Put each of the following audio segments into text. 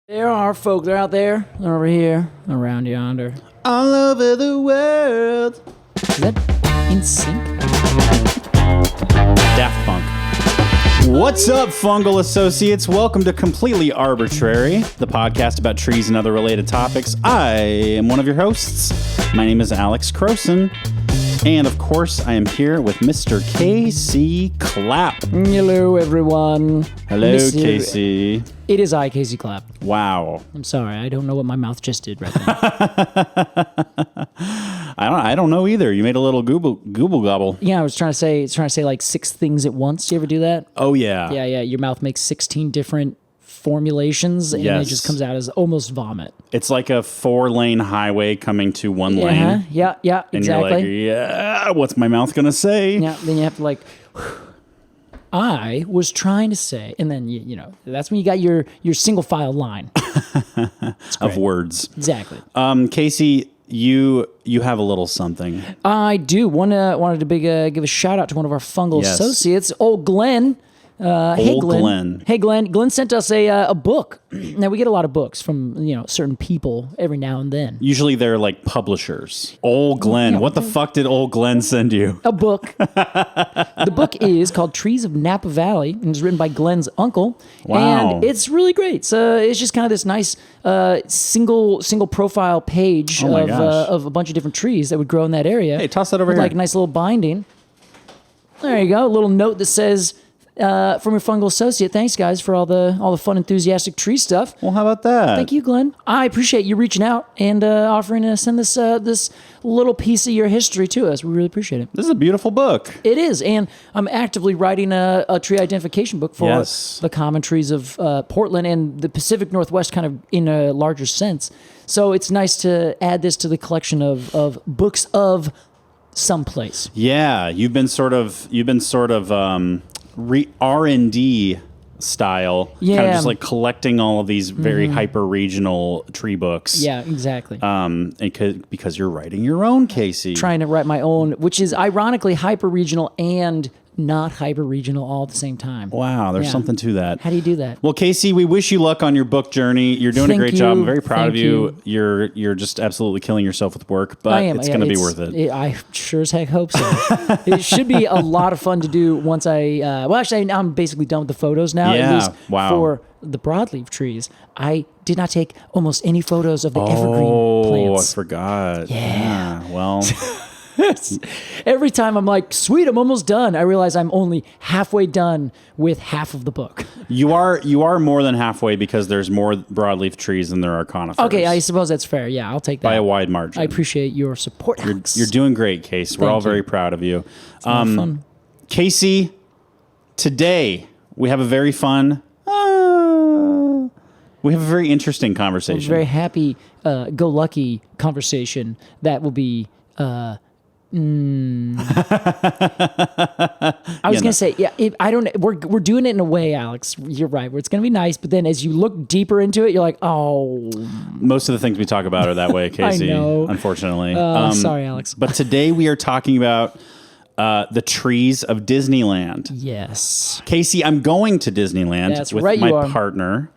There are folk. They're out there. They're over here. Around yonder. All over the world. Is that in sync? Daft Punk. What's up, fungal associates? Welcome to Completely Arbortrary, the podcast about trees and other related topics. I am one of your hosts. My name is Alex Crowson. And, of course, I am here with Mr. K.C. Clapp. Hello, everyone. Hello, Casey. It is I, Casey Clapp. Wow. I'm sorry. I don't know what my mouth just did right now. I don't know either. You made a little gooble gobble. Yeah, I was trying to say like 6 things at once. You ever do that? Oh, yeah. Yeah. Your mouth makes 16 different formulations, and it just comes out as almost vomit. It's like a 4-lane highway coming to one lane. Yeah, And exactly. you're like, yeah, what's my mouth going to say? Yeah, then you have to like... I was trying to say, and then, you know, that's when you got your single file line. Of words. Exactly. Casey, you have a little something. I do. Wanted to give a shout out to one of our fungal associates, old Glenn. Hey, Glenn. Hey, Glenn. Glenn sent us a book. Now, we get a lot of books from, certain people every now and then. Usually they're like publishers. Old Glenn. What the fuck did old Glenn send you? A book. The book is called Trees of Napa Valley, and it's written by Glenn's uncle. Wow. And it's really great. It's just kind of this nice single profile page of a bunch of different trees that would grow in that area. Hey, toss that over with here. Like a nice little binding. There you go. A little note that says... from your fungal associate, thanks guys for all the fun, enthusiastic tree stuff. Well, how about that? Thank you, Glenn. I appreciate you reaching out and offering to send this this little piece of your history to us. We really appreciate it. This is a beautiful book. It is, and I'm actively writing a tree identification book for the common trees of Portland and the Pacific Northwest, kind of in a larger sense. So it's nice to add this to the collection of books of someplace. Yeah, you've been sort of R&D style, kind of just like collecting all of these very hyper-regional tree books. Yeah, exactly. Because you're writing your own, Casey. Trying to write my own, which is ironically hyper-regional and not hyper-regional all at the same time. Wow, there's something to that. How do you do that? Well, Casey, we wish you luck on your book journey. You're doing a great job. I'm very proud of you. You. You're just absolutely killing yourself with work, but it's going to be worth it. I sure as heck hope so. It should be a lot of fun to do once I'm basically done with the photos now. Yeah, at least wow. For the broadleaf trees, I did not take almost any photos of the evergreen plants. Oh, I forgot. Yeah. Well... Every time I'm like, sweet, I'm almost done, I realize I'm only halfway done with half of the book. You are more than halfway because there's more broadleaf trees than there are conifers. Okay, I suppose that's fair. Yeah, I'll take that. By a wide margin. I appreciate your support, Alex. You're doing great, Case. We're all very proud of you. It's a lot of fun. Casey, today we have a very fun... we have a very interesting conversation. A very happy, go-lucky conversation that will be... I was going to say, we're doing it in a way, Alex, you're right, where it's going to be nice, but then as you look deeper into it, you're like, oh. Most of the things we talk about are that way, Casey. I know. Unfortunately. Sorry, Alex. But today we are talking about the trees of Disneyland. Yes. Casey, I'm going to Disneyland with my partner.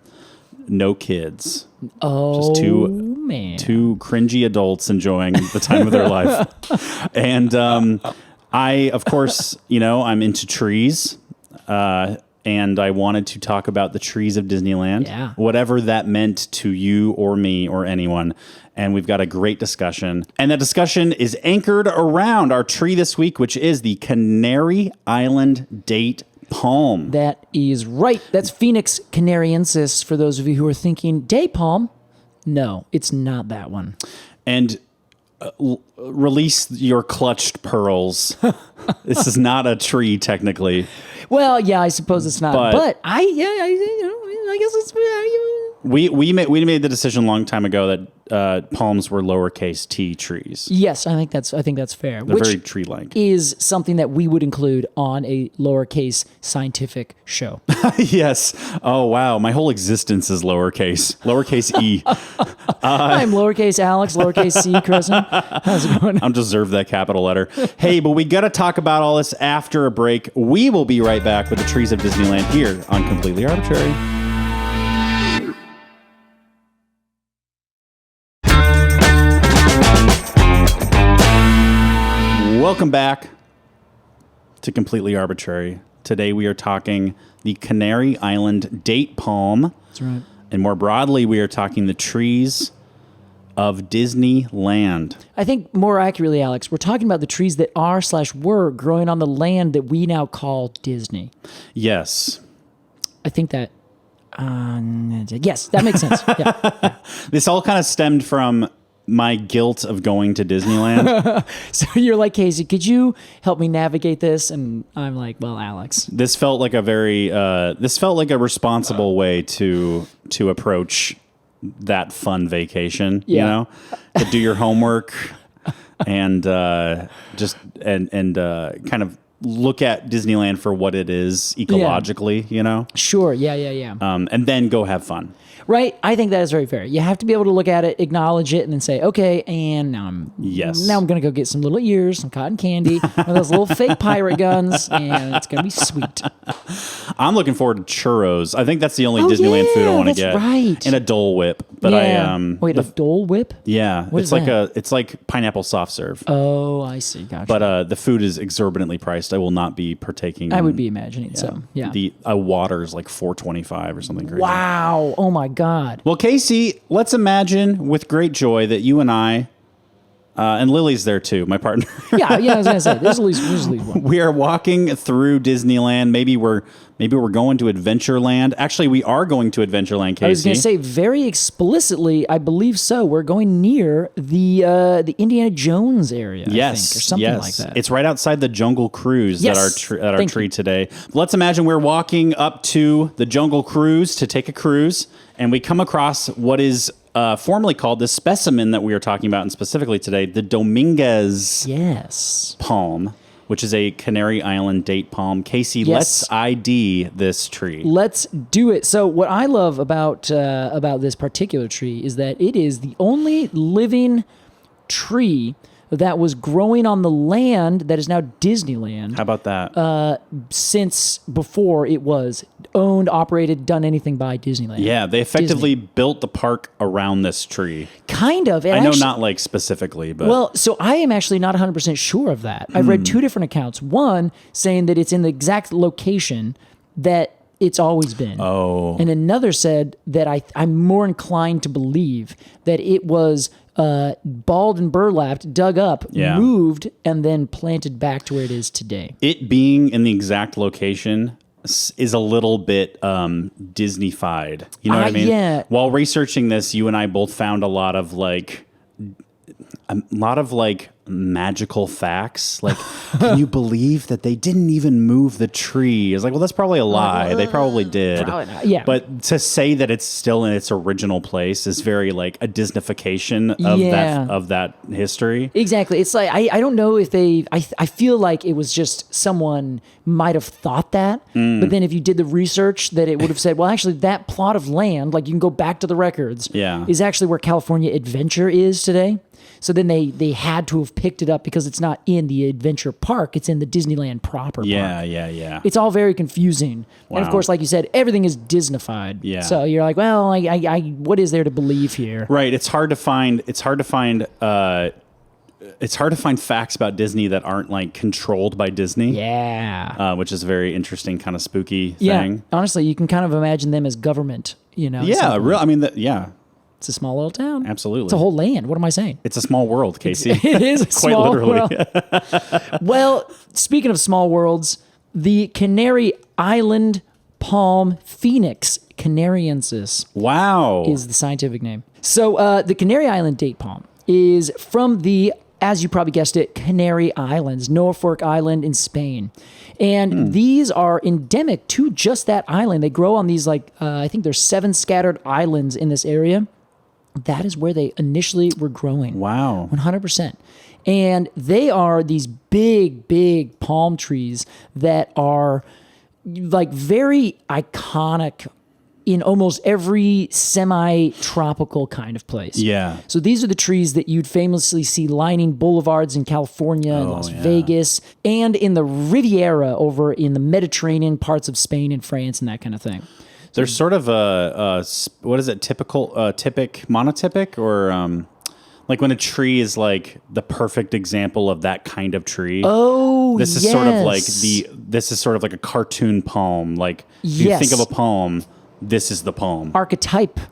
No kids. Oh, just two cringy adults enjoying the time of their life. And I, of course, I'm into trees. And I wanted to talk about the trees of Disneyland. Yeah. Whatever that meant to you or me or anyone. And we've got a great discussion. And that discussion is anchored around our tree this week, which is the Canary Island date palm. That is right. That's Phoenix canariensis, for those of you who are thinking, day palm. No, it's not that one. And release your clutched pearls. This is not a tree, technically. Well, yeah, I suppose it's not. But I guess it's... We made the decision a long time ago that palms were lowercase t trees. Yes, I think that's fair. They're very tree-like. Is something that we would include on a lowercase scientific show. Yes. Oh wow, my whole existence is lowercase e. I'm lowercase Alex, lowercase c Crowson. How's it going? I'm deserve that capital letter. Hey, but we got to talk about all this after a break. We will be right back. back with the trees of Disneyland here on Completely Arbortrary. Welcome back to Completely Arbortrary. Today we are talking the Canary Island date palm. That's right. And more broadly, we are talking the trees of Disneyland. I think more accurately, Alex, we're talking about the trees that are/were growing on the land that we now call Disney. Yes. I think that, yes, that makes sense. Yeah. This all kind of stemmed from my guilt of going to Disneyland. So you're like, Casey, could you help me navigate this? And I'm like, well, Alex. This felt like a responsible way to approach that fun vacation, Yeah. you know, to do your homework and kind of look at Disneyland for what it is ecologically, you know? Sure. Yeah. And then go have fun. Right. I think that is very fair. You have to be able to look at it, acknowledge it, and then say, okay, and now I'm going to go get some little ears, some cotton candy, one of those little fake pirate guns, and it's going to be sweet. I'm looking forward to churros. I think that's the only Disneyland food I want to get. Right. And a Dole Whip. But Wait, a Dole Whip? Yeah. What it's is like that? it's like pineapple soft serve. Oh, I see. Gotcha. But the food is exorbitantly priced. I will not be partaking. I would be imagining so. Yeah. The water is like $4.25 or something crazy. Wow. Oh my God. Well, Casey, let's imagine with great joy that you and I, and Lily's there too, my partner. Yeah. I was gonna say there's at least one. We are walking through Disneyland. Maybe we're going to Adventureland. Actually, we are going to Adventureland, Casey. I was gonna say very explicitly, I believe so. We're going near the Indiana Jones area. Yes, I think, or something like that. It's right outside the Jungle Cruise Yes. at our tree today. Let's imagine we're walking up to the Jungle Cruise to take a cruise, and we come across what is formerly called the specimen that we are talking about, and specifically today, the Dominguez palm, which is a Canary Island date palm. Casey, let's ID this tree. Let's do it. So what I love about this particular tree is that it is the only living tree that was growing on the land that is now Disneyland. How about that? Since before it was owned, operated, done anything by Disneyland. Yeah, they effectively built the park around this tree. Kind of. I know not like specifically, but... Well, so I am actually not 100% sure of that. I've read two different accounts. One saying that it's in the exact location that it's always been. Oh. And another said that I'm more inclined to believe that it was balled and burlapped, dug up, moved, and then planted back to where it is today. It being in the exact location is a little bit Disney-fied. You know what I mean? Yeah. While researching this, you and I both found a lot of magical facts. Like, can you believe that they didn't even move the tree? It's like, well, that's probably a lie. They probably did. Probably not. Yeah. But to say that it's still in its original place is very like a Disneyfication of that history. Exactly. It's like, I don't know if I feel like it was just someone might have thought that, but then if you did the research that it would have said, well, actually that plot of land, like you can go back to the records, is actually where California Adventure is today. So then they had to have picked it up because it's not in the Adventure Park. It's in the Disneyland proper park. Yeah. It's all very confusing. Wow. And of course, like you said, everything is Disneyfied. Yeah. So you're like, well, I what is there to believe here? Right. It's hard to find facts about Disney that aren't like controlled by Disney. Yeah. Which is a very interesting kind of spooky Yeah. thing. Honestly, you can kind of imagine them as government, you know? Yeah. Real. I mean, It's a small little town. Absolutely. It's a whole land. What am I saying? It's a small world, Casey. It is a Quite small literally. world. Well, speaking of small worlds, the Canary Island palm phoenix, canariensis, Wow. is the scientific name. So the Canary Island date palm is from the, as you probably guessed it, Canary Islands, Norfolk Island in Spain. And these are endemic to just that island. They grow on these, I think there's 7 scattered islands in this area. That is where they initially were growing. Wow. 100%. And they are these big, big palm trees that are like very iconic in almost every semi-tropical kind of place. Yeah. So these are the trees that you'd famously see lining boulevards in California, and Las Vegas, and in the Riviera over in the Mediterranean parts of Spain and France and that kind of thing. There's sort of a what is it? Typic, monotypic, or Like when a tree is like the perfect example of that kind of tree. Oh, this is sort of like this is sort of like a cartoon poem. Like if you think of a poem, this is the poem. Archetypical.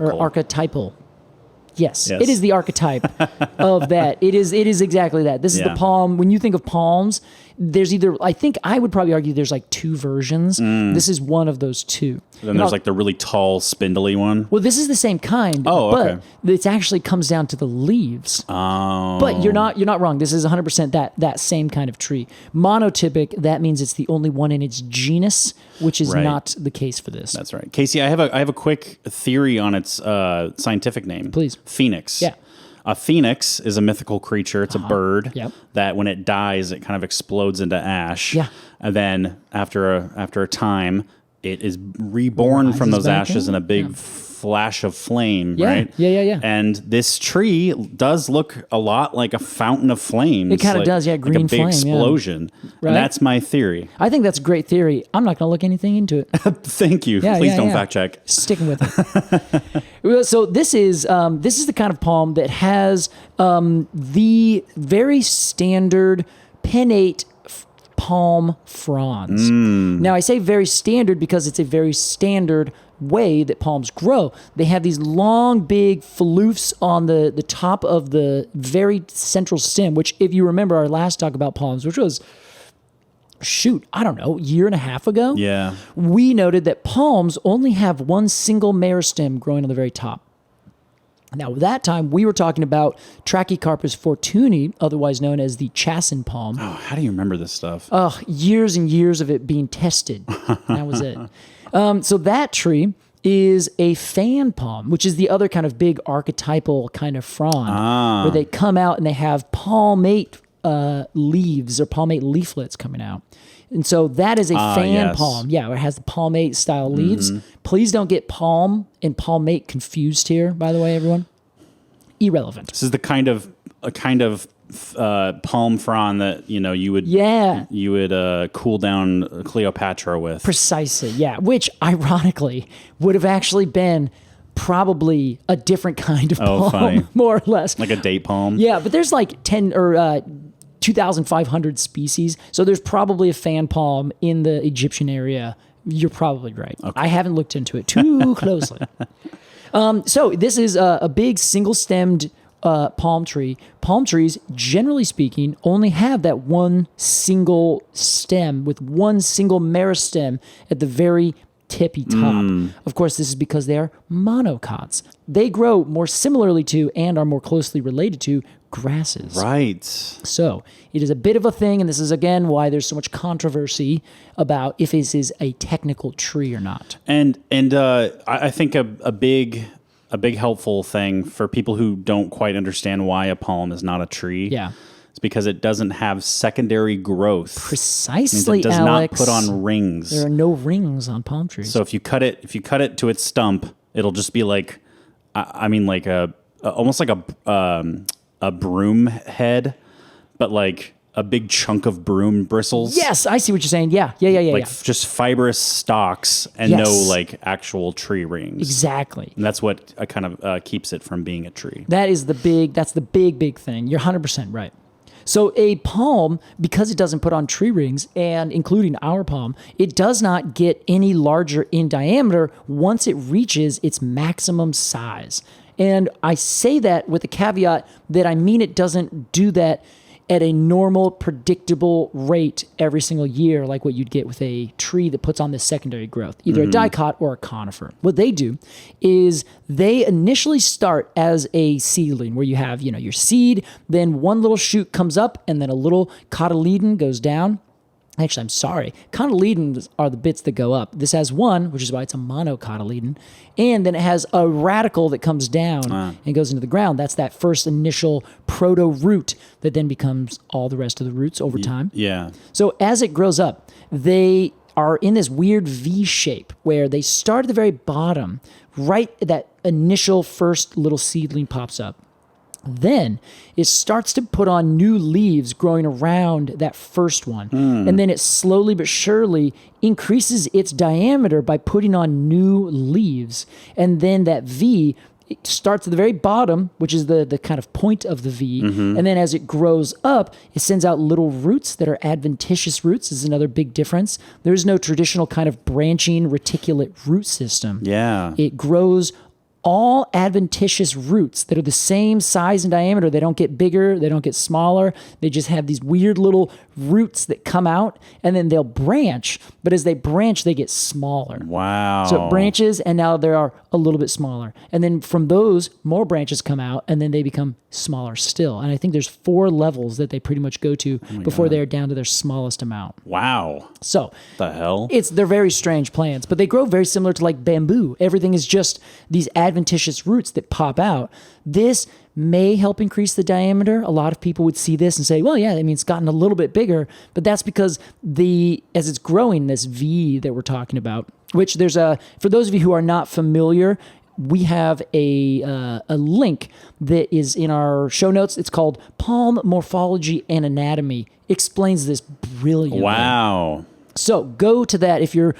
Or archetypal. Yes, it is the archetype of that. It is exactly that. This is the palm. When you think of palms, there's either, I think I would probably argue there's like two versions. This is one of those two. Then there's like the really tall, spindly one. Well, this is the same kind. Oh, okay. But it actually comes down to the leaves. Oh. But you're not wrong. This is 100% that same kind of tree. Monotypic, that means it's the only one in its genus, which is not the case for this. That's right. Casey, I have a quick theory on its scientific name. Please. Phoenix. Yeah. A phoenix is a mythical creature. It's a bird that when it dies, it kind of explodes into ash. Yeah. And then after a time, it is reborn from those ashes in a big flash of flame, right? Yeah. And this tree does look a lot like a fountain of flames. It kind of does, green like a big flame, explosion. Right? And that's my theory. I think that's a great theory. I'm not going to look anything into it. Thank you. Please don't fact check. Sticking with it. So this is the kind of palm that has the very standard pinnate palm fronds. Now I say very standard because it's a very standard way that palms grow. They have these long, big floofs on the top of the very central stem, which if you remember our last talk about palms, which was, I don't know, a year and a half ago? Yeah. We noted that palms only have one single meristem growing on the very top. Now, at that time, we were talking about Trachycarpus fortuni, otherwise known as the Chasen palm. Oh, how do you remember this stuff? Years and years of it being tested. That was it. So that tree is a fan palm, which is the other kind of big archetypal kind of frond, where they come out and they have palmate leaves or palmate leaflets coming out. And so that is a fan palm. Yeah, it has the palmate style leaves. Please don't get palm and palmate confused here, by the way, everyone. Irrelevant. This is the kind of palm frond that you would cool down Cleopatra with. Precisely, yeah. Which ironically would have actually been probably a different kind of palm, funny. More or less. Like a date palm. Yeah, but there's like 10 or 2,500 species, so there's probably a fan palm in the Egyptian area. You're probably right. Okay. I haven't looked into it too closely. So this is a big single-stemmed palm tree. Palm trees, generally speaking, only have that one single stem with one single meristem at the very tippy top. Of course, this is because they are monocots. They grow more similarly to and are more closely related to grasses. Right. So it is a bit of a thing, and this is again why there's so much controversy about if this is a technical tree or not. And I think a big helpful thing for people who don't quite understand why a palm is not a tree. Yeah. It's because it doesn't have secondary growth. Precisely, it does Alex. not put on rings. There are no rings on palm trees. So if you cut it to its stump, it'll just be like, like almost like a broom head, but like a big chunk of broom bristles. Yes, I see what you're saying. Yeah. Just fibrous stalks and no like actual tree rings. Exactly. And that's what kind of keeps it from being a tree. That's the big thing. You're 100% right. So a palm, because it doesn't put on tree rings, and including our palm, it does not get any larger in diameter once it reaches its maximum size. And I say that with the caveat that I mean it doesn't do that at a normal, predictable rate every single year, like what you'd get with a tree that puts on this secondary growth, either a dicot or a conifer. What they do is they initially start as a seedling, where you have, your seed, then one little shoot comes up, and then a little cotyledon goes down. Actually, I'm sorry. Cotyledons are the bits that go up. This has one, which is why it's a monocotyledon. And then it has a radical that comes down and goes into the ground. That's that first initial proto-root that then becomes all the rest of the roots over time. Yeah. So as it grows up, they are in this weird V shape where they start at the very bottom, right at that initial first little seedling pops up. Then it starts to put on new leaves growing around that first one. And then it slowly but surely increases its diameter by putting on new leaves. And then that V it starts at the very bottom, which is the kind of point of the V. And then as it grows up, it sends out little roots that are adventitious roots. This is another big difference. There's no traditional kind of branching reticulate root system. Yeah. It grows all adventitious roots that are the same size and diameter. They don't get bigger. They don't get smaller. They just have these weird little roots that come out, and then they'll branch. But as they branch, they get smaller. Wow. So it branches, and now they are a little bit smaller. And then from those, more branches come out, and then they become smaller still. And I think there's 4 levels that they pretty much go to before they're down to their smallest amount. Wow. So the hell? they're very strange plants, but they grow very similar to like bamboo. Everything is just these adventitious roots that pop out. This may help increase the diameter. A lot of people would see this and say, well, yeah, I mean, it's gotten a little bit bigger, but that's because as it's growing, this V that we're talking about, which for those of you who are not familiar, we have a link that is in our show notes. It's called Palm Morphology and Anatomy. Explains this brilliantly. Wow. So go to that if you're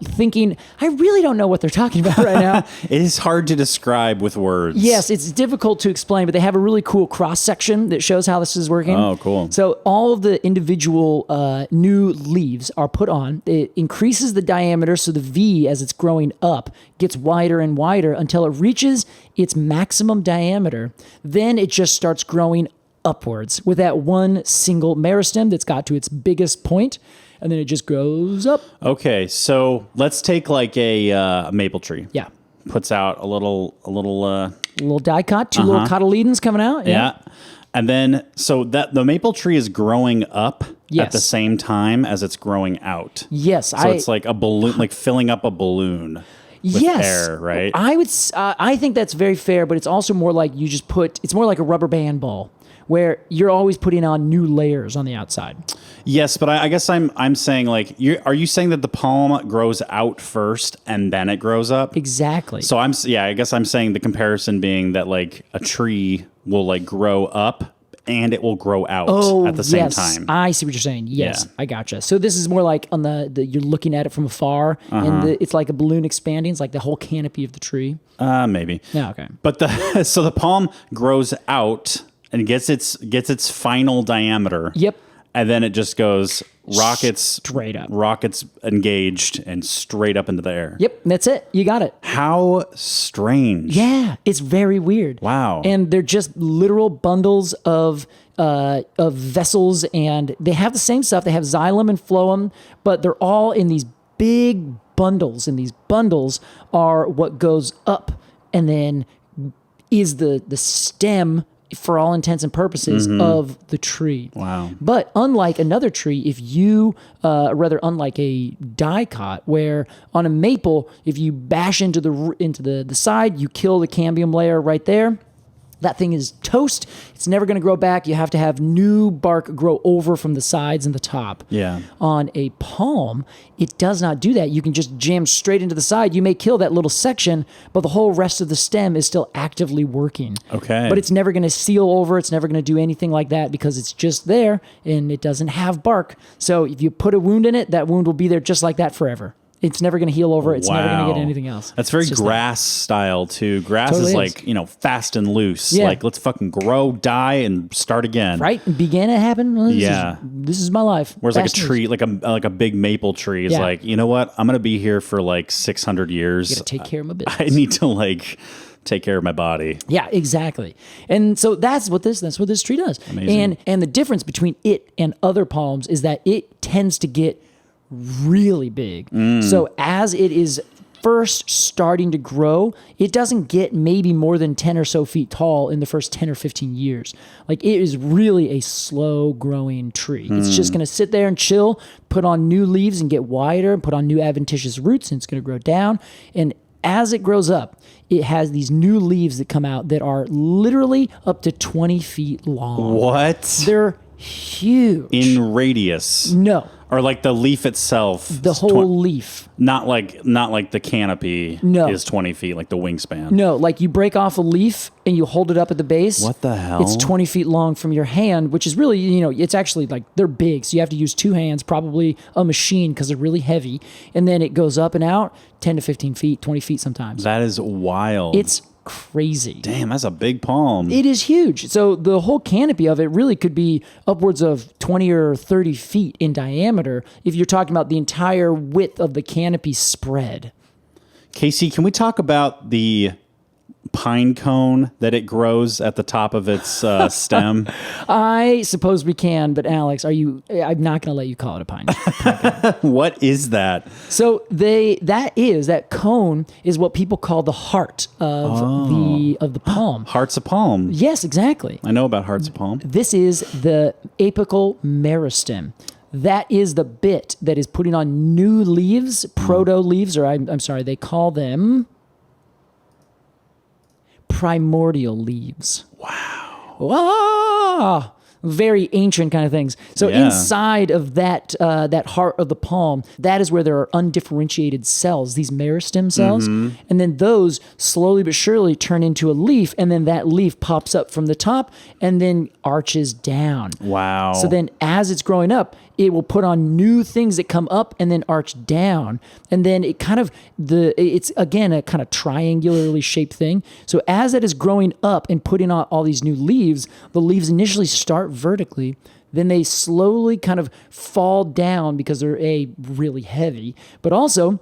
thinking, I really don't know what they're talking about right now. It is hard to describe with words. Yes, it's difficult to explain, but they have a really cool cross-section that shows how this is working. Oh, cool. So all of the individual new leaves are put on. It increases the diameter, so the V, as it's growing up, gets wider and wider until it reaches its maximum diameter. Then it just starts growing upwards with that one single meristem that's got to its biggest point. And then it just grows up. Okay, so let's take like a maple tree. Yeah. Puts out a little dicot, 2 little cotyledons coming out. Yeah. And then, so that the maple tree is growing up at the same time as it's growing out. Yes. So it's like a balloon, like filling up a balloon with air, right? I think that's very fair, but it's also more like it's more like a rubber band ball, where you're always putting on new layers on the outside. Yes, but I guess I'm saying like, are you saying that the palm grows out first and then it grows up? Exactly. So I guess I'm saying the comparison being that like a tree will like grow up and it will grow out at the same time. I see what you're saying. Yes, I gotcha. So this is more like on the you're looking at it from afar, and it's like a balloon expanding. It's like the whole canopy of the tree. Maybe. Yeah. Okay. But so the palm grows out and gets its final diameter. Yep. And then it just goes rockets straight up. Rockets engaged and straight up into the air. Yep, that's it. You got it. How strange. Yeah, it's very weird. Wow. And they're just literal bundles of vessels, and they have the same stuff. They have xylem and phloem, but they're all in these big bundles, and these bundles are what goes up and then is the stem, for all intents and purposes, of the tree. Wow. But unlike another tree, unlike a dicot, where on a maple, if you bash into the side, you kill the cambium layer right there. That thing is toast. It's never going to grow back. You have to have new bark grow over from the sides and the top. Yeah. On a palm, it does not do that. You can just jam straight into the side. You may kill that little section, but the whole rest of the stem is still actively working. Okay. But it's never going to seal over. It's never going to do anything like that because it's just there and it doesn't have bark. So if you put a wound in it, that wound will be there just like that forever. It's never going to heal over. It's never going to get anything else. That's very grass style too. Grass totally is like, fast and loose. Yeah. Like, let's fucking grow, die, and start again. Right? Began to happen. Well, this is my life. Whereas like a tree, like a big maple tree is like, you know what? I'm going to be here for like 600 years. You got to take care of my business. I need to like take care of my body. Yeah, exactly. And so that's what this tree does. Amazing. And the difference between it and other palms is that it tends to get really big. So as it is first starting to grow, it doesn't get maybe more than 10 or so feet tall in the first 10 or 15 years. Like, it is really a slow growing tree. It's just going to sit there and chill, put on new leaves and get wider, and put on new adventitious roots, and it's going to grow down. And as it grows up, it has these new leaves that come out that are literally up to 20 feet long. What? They're huge. In radius? No. Or like the leaf itself? The whole leaf. Not like the canopy is 20 feet, like the wingspan. No, like you break off a leaf and you hold it up at the base. What the hell? It's 20 feet long from your hand, which is really, it's actually like, they're big. So you have to use 2 hands, probably a machine because they're really heavy. And then it goes up and out 10 to 15 feet, 20 feet sometimes. That is wild. It's crazy. Damn, that's a big palm. It is huge. So the whole canopy of it really could be upwards of 20 or 30 feet in diameter if you're talking about the entire width of the canopy spread. Casey, can we talk about the pine cone that it grows at the top of its stem? I suppose we can, but Alex, I'm not going to let you call it a pine cone. What is that? So that cone is what people call the heart of the palm. Heart's a palm. Yes, exactly. I know about heart's a palm. This is the apical meristem. That is the bit that is putting on new leaves, proto leaves, or I'm sorry, they call them primordial leaves. Wow. Very ancient kind of things. So inside of that heart of the palm, that is where there are undifferentiated cells, these meristem cells. And then those slowly but surely turn into a leaf, and then that leaf pops up from the top and then arches down. Wow. So then as it's growing up, it will put on new things that come up and then arch down. And then it's again a kind of triangularly shaped thing. So as it is growing up and putting on all these new leaves, the leaves initially start vertically. Then they slowly kind of fall down because they're really heavy, but also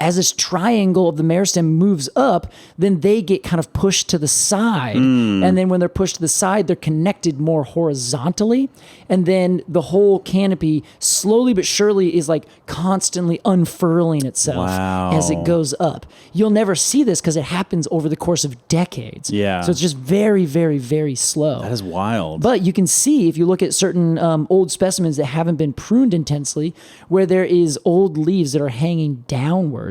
as this triangle of the meristem moves up, then they get kind of pushed to the side. And then when they're pushed to the side, they're connected more horizontally. And then the whole canopy slowly but surely is like constantly unfurling itself as it goes up. You'll never see this because it happens over the course of decades. Yeah. So it's just very, very, very slow. That is wild. But you can see if you look at certain old specimens that haven't been pruned intensely, where there is old leaves that are hanging downward.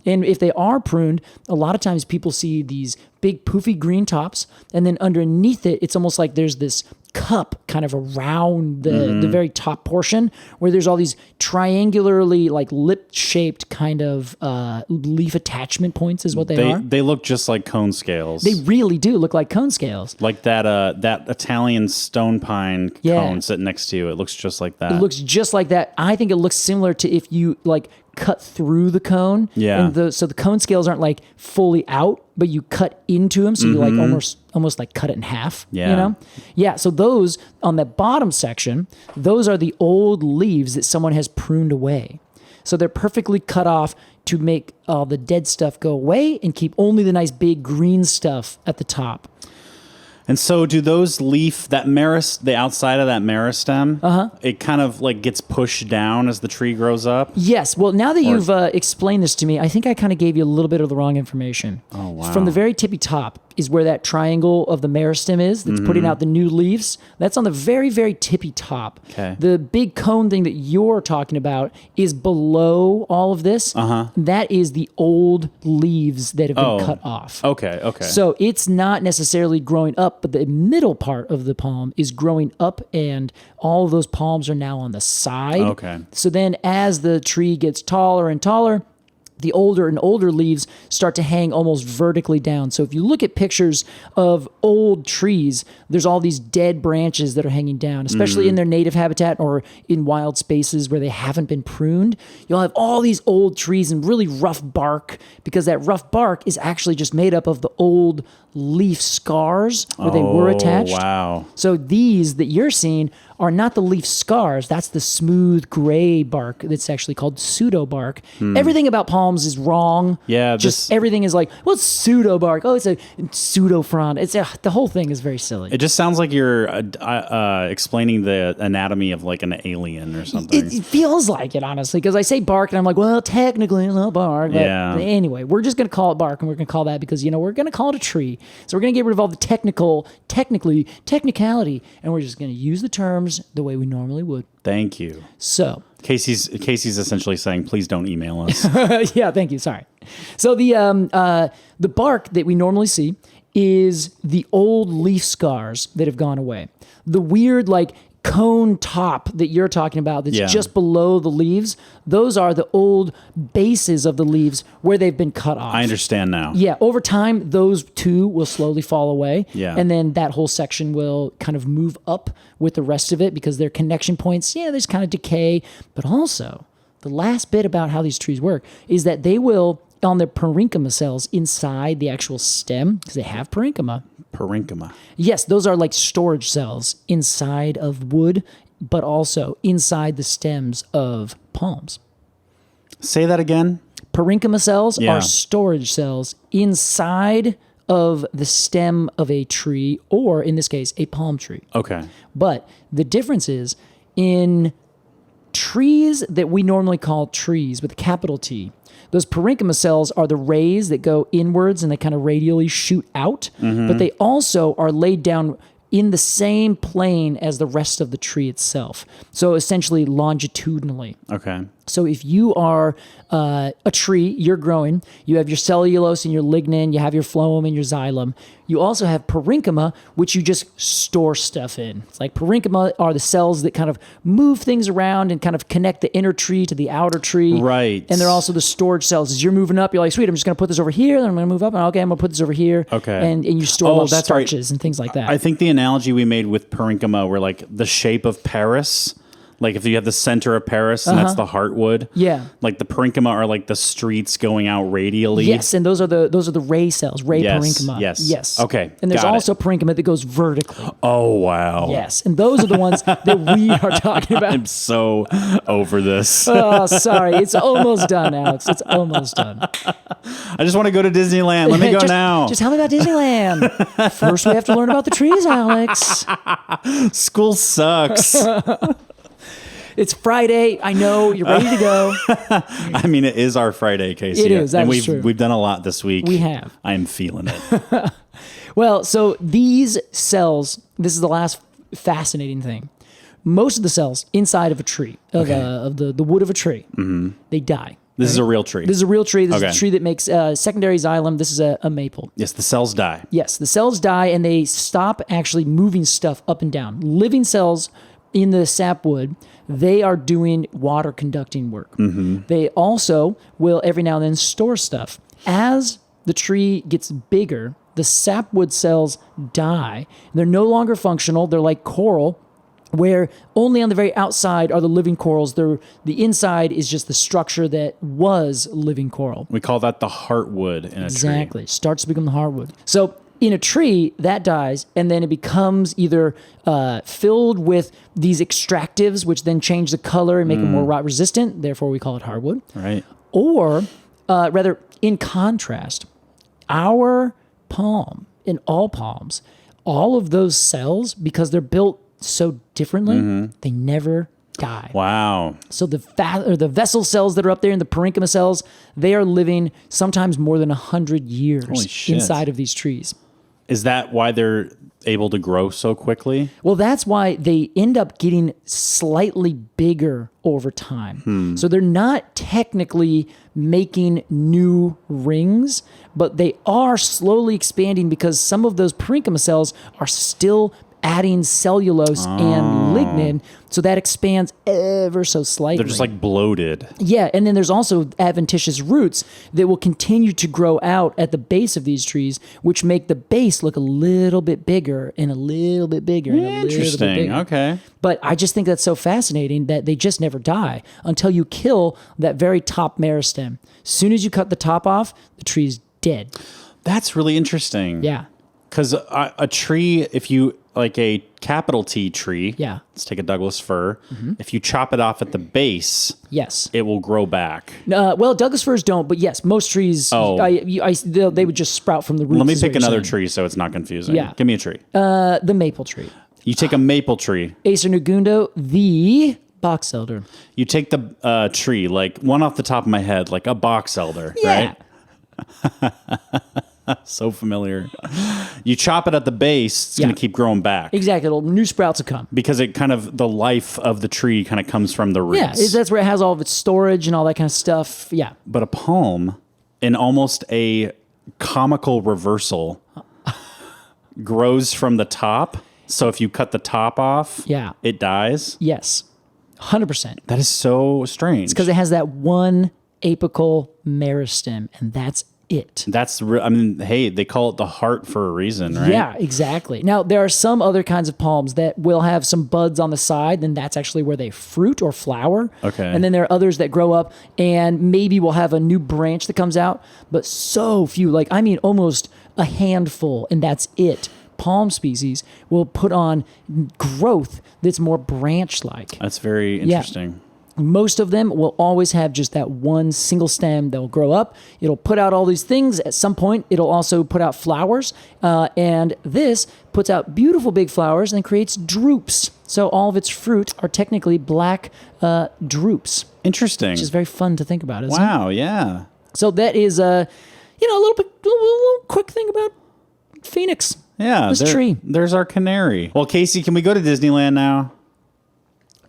And if they are pruned, a lot of times people see these big poofy green tops, and then underneath it, it's almost like there's this cup kind of around the very top portion where there's all these triangularly like lip-shaped kind of leaf attachment points is what they are. They look just like cone scales. They really do look like cone scales. Like that Italian stone pine cone sitting next to you. It looks just like that. It looks just like that. I think it looks similar to if you like cut through the cone. Yeah. And so the cone scales aren't like fully out, but you cut into them. So you like almost like cut it in half. Yeah. You know? Yeah. So those on the bottom section, those are the old leaves that someone has pruned away. So they're perfectly cut off to make all the dead stuff go away and keep only the nice big green stuff at the top. And so do those the outside of that meristem, it kind of like gets pushed down as the tree grows up? Yes. Well, now that you've explained this to me, I think I kind of gave you a little bit of the wrong information. Oh, wow. From the very tippy top is where that triangle of the meristem is that's putting out the new leaves. That's on the very, very tippy top. Okay. The big cone thing that you're talking about is below all of this. That is the old leaves that have been cut off. Okay. So it's not necessarily growing up, but the middle part of the palm is growing up, and all of those palms are now on the side. Okay. So then as the tree gets taller and taller, the older and older leaves start to hang almost vertically down. So if you look at pictures of old trees, there's all these dead branches that are hanging down, especially in their native habitat or in wild spaces where they haven't been pruned. You'll have all these old trees and really rough bark, because that rough bark is actually just made up of the old leaf scars where they were attached. Wow. So these that you're seeing are not the leaf scars. That's the smooth gray bark that's actually called pseudo bark. Everything about palms is wrong. Yeah. Just everything is like, well, it's pseudo bark. Oh, it's a pseudo frond. The whole thing is very silly. It just sounds like you're explaining the anatomy of like an alien or something. It feels like it, honestly, because I say bark and I'm like, well, technically it's not bark. But anyway, we're just going to call it bark, and we're going to call that because, we're going to call it a tree. So we're going to get rid of all the technicality, and we're just going to use the terms the way we normally would. Thank you. So Casey's essentially saying, please don't email us. yeah, thank you. Sorry. So the bark that we normally see is the old leaf scars that have gone away. The weird, like, cone top that you're talking about that's just below the leaves, those are the old bases of the leaves where they've been cut off. I understand now. Yeah, over time, those two will slowly fall away. Yeah. And then that whole section will kind of move up with the rest of it because their connection points, there's kind of decay. But also, the last bit about how these trees work is that they will, on their parenchyma cells inside the actual stem, because they have parenchyma. Parenchyma. Yes, those are like storage cells inside of wood, but also inside the stems of palms. Say that again. Parenchyma cells Yeah. are storage cells inside of the stem of a tree, or in this case, a palm tree. Okay. But the difference is in trees that we normally call trees with a capital T, those parenchyma cells are the rays that go inwards and they kind of radially shoot out, but they also are laid down in the same plane as the rest of the tree itself. So essentially longitudinally. Okay. So if you are a tree, you're growing, you have your cellulose and your lignin, you have your phloem and your xylem. You also have parenchyma, which you just store stuff in. It's like parenchyma are the cells that kind of move things around and kind of connect the inner tree to the outer tree. Right. And they're also the storage cells. As you're moving up, you're like, sweet, I'm just going to put this over here, then I'm going to move up, and okay, I'm going to put this over here. Okay. And you store little starches and things like that. I think the analogy we made with parenchyma were like the shape of Paris. Like if you have the center of Paris and that's the heartwood. Yeah. Like the parenchyma are like the streets going out radially. Yes, and those are the ray cells, ray parenchyma. Yes. Okay. And there's got also parenchyma that goes vertically. Oh, wow. Yes, and those are the ones that we are talking about. I'm so over this. Oh, sorry. It's almost done, Alex. It's almost done. I just want to go to Disneyland. Let me go now. Just tell me about Disneyland. First, we have to learn about the trees, Alex. School sucks. It's Friday. I know. You're ready to go. I mean, it is our Friday, Casey. It is. That and is true. We've done a lot this week. We have. I am feeling it. Well, so these cells, this is the last fascinating thing. Most of the cells inside of a tree, of the wood of a tree, they die. This is a real tree. This is a real tree. This is a tree that makes secondary xylem. This is a maple. Yes, the cells die. Yes, the cells die and they stop actually moving stuff up and down. Living cells in the sapwood, they are doing water conducting work. They also will every now and then store stuff. As the tree gets bigger, the sapwood cells die. They're no longer functional. They're like coral, where only on the very outside are the living corals. The inside is just the structure that was living coral. We call that the heartwood in a tree. Exactly. Starts to become the hardwood. So in a tree, that dies, and then it becomes either filled with these extractives, which then change the color and make it more rot resistant. Therefore, we call it hardwood. Right. Or, rather, in contrast, our palm, in all palms, all of those cells, because they're built so differently, they never die. Wow. So the vessel cells that are up there and the parenchyma cells, they are living sometimes more than 100 years Holy shit. inside of these trees. Is that why they're able to grow so quickly? Well, that's why they end up getting slightly bigger over time. So they're not technically making new rings, but they are slowly expanding because some of those parenchyma cells are still adding cellulose and lignin, so that expands ever so slightly. They're just like bloated. Yeah, and then there's also adventitious roots that will continue to grow out at the base of these trees, which make the base look a little bit bigger and a little bit bigger and a little bit Interesting. bigger. Okay. But I just think that's so fascinating that they just never die until you kill that very top meristem. As soon as you cut the top off, the tree's dead. That's really interesting. Yeah. Because a tree, if you, like a capital T tree, Yeah. let's take a Douglas fir, if you chop it off at the base, Yes. it will grow back. Well, Douglas firs don't, but yes, most trees, they would just sprout from the roots. Let me is what pick you're another saying. tree so it's not confusing. Yeah. Give me a tree. The maple tree. You take a maple tree. Acer nugundo, the box elder. You take the tree, like one off the top of my head, like a box elder, Yeah. right? So familiar. You chop it at the base, it's going to keep growing back. Exactly. New sprouts will come. Because it kind of, the life of the tree kind of comes from the roots. Yeah, that's where it has all of its storage and all that kind of stuff. Yeah. But a palm, in almost a comical reversal, grows from the top. So if you cut the top off, it dies. Yes. 100%. That is so strange. It's because it has that one apical meristem, and that's it. I mean, hey, they call it the heart for a reason, right? Yeah, exactly. Now, there are some other kinds of palms that will have some buds on the side, and that's actually where they fruit or flower. Okay. And then there are others that grow up and maybe will have a new branch that comes out, but so few, like, I mean, almost a handful, and that's it. Palm species will put on growth that's more branch-like. That's very interesting. Most of them will always have just that one single stem. They'll grow up. It'll put out all these things. At some point, it'll also put out flowers. And this puts out beautiful big flowers and creates drupes. So all of its fruit are technically black drupes. Interesting. Which is very fun to think about, isn't it? Wow, yeah. So that is a little quick thing about Phoenix. Yeah. This tree. There's our canary. Well, Casey, can we go to Disneyland now?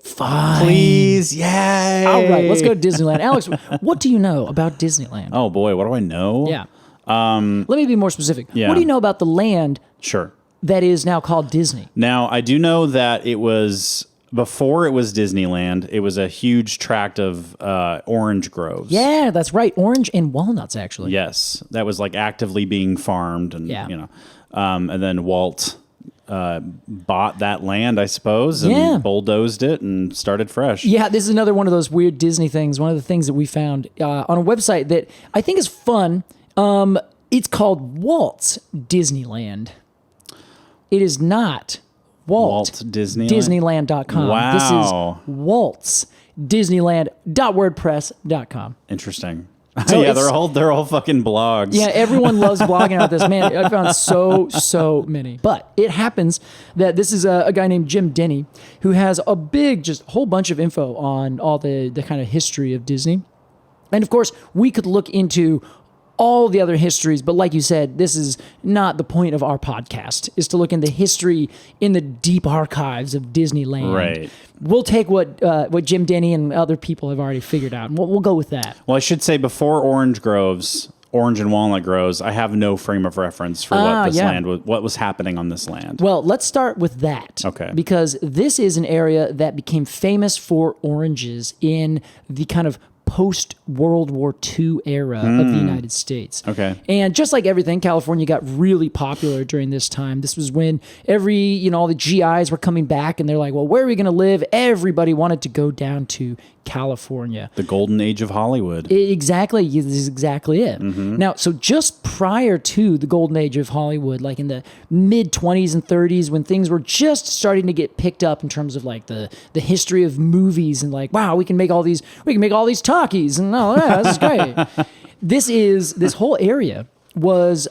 Fine. Please, yay! All right, let's go to Disneyland. Alex, what do you know about Disneyland? Oh boy, what do I know? Yeah. Let me be more specific. Yeah. What do you know about the land Sure. that is now called Disney? Now, I do know that it was, before it was Disneyland, it was a huge tract of orange groves. Yeah, that's right. Orange and walnuts, actually. Yes, that was like actively being farmed, and and then Walt bought that land, I suppose, and bulldozed it and started fresh. Yeah, this is another one of those weird Disney things. One of the things that we found on a website that I think is fun. It's called Walt's Disneyland. It is not Walt Disneyland? Disneyland.com. Wow. This is Walt's Disneyland.wordpress.com. Interesting. So yeah, they're all fucking blogs. Yeah, everyone loves blogging about this. Man, I found so many. But it happens that this is a guy named Jim Denny who has a big, just whole bunch of info on all the kind of history of Disney. And of course, we could look into all the other histories, but like you said, this is not the point of our podcast, is to look into history in the deep archives of Disneyland. Right. We'll take what Jim Denny and other people have already figured out, and we'll go with that. Well, I should say, before orange and walnut grows, I have no frame of reference for what was happening on this land. Well, let's start with that. Okay. Because this is an area that became famous for oranges in the kind of post-World War II era of the United States. Okay. And just like everything, California got really popular during this time. This was when all the GIs were coming back, and they're like, well, where are we going to live? Everybody wanted to go down to California. The golden age of Hollywood. Exactly. This is exactly it. Mm-hmm. Now, so just prior to the golden age of Hollywood, like in the mid-20s and 30s, when things were just starting to get picked up in terms of like the history of movies and like, wow, we can make all these talkies, and this is great. This whole area was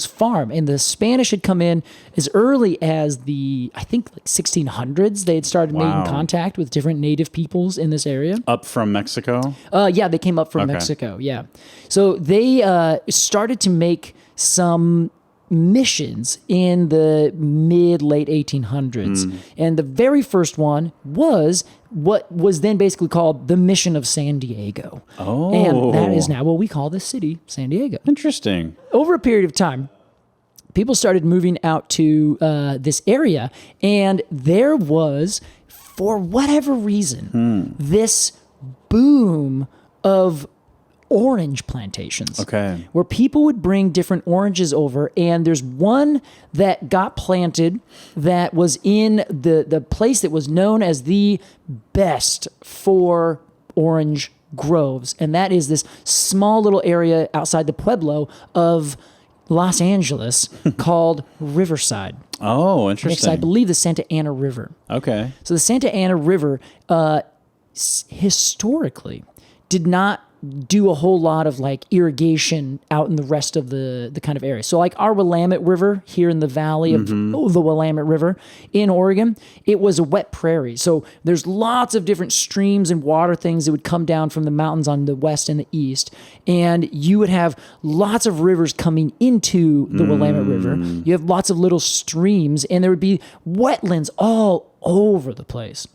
farm, and the Spanish had come in as early as the 1600s. They had started making contact with different native peoples in this area. Up from Mexico? Yeah, they came up from Mexico. Yeah, so they started to make some missions in the late 1800s, and the very first one was what was then basically called the Mission of San Diego. Oh, and that is now what we call the city, San Diego. Interesting. Over a period of time, people started moving out to this area, and there was, for whatever reason, this boom of orange plantations. Okay. Where people would bring different oranges over, and there's one that got planted that was in the place that was known as the best for orange groves, and that is this small little area outside the Pueblo of Los Angeles called Riverside. Oh, interesting. I believe the Santa Ana River. Okay. So the Santa Ana River historically did not do a whole lot of like irrigation out in the rest of the kind of area. So like our Willamette River here in the valley of the Willamette River in Oregon, it was a wet prairie. So there's lots of different streams and water things that would come down from the mountains on the west and the east. And you would have lots of rivers coming into the Willamette River. You have lots of little streams, and there would be wetlands all over the place.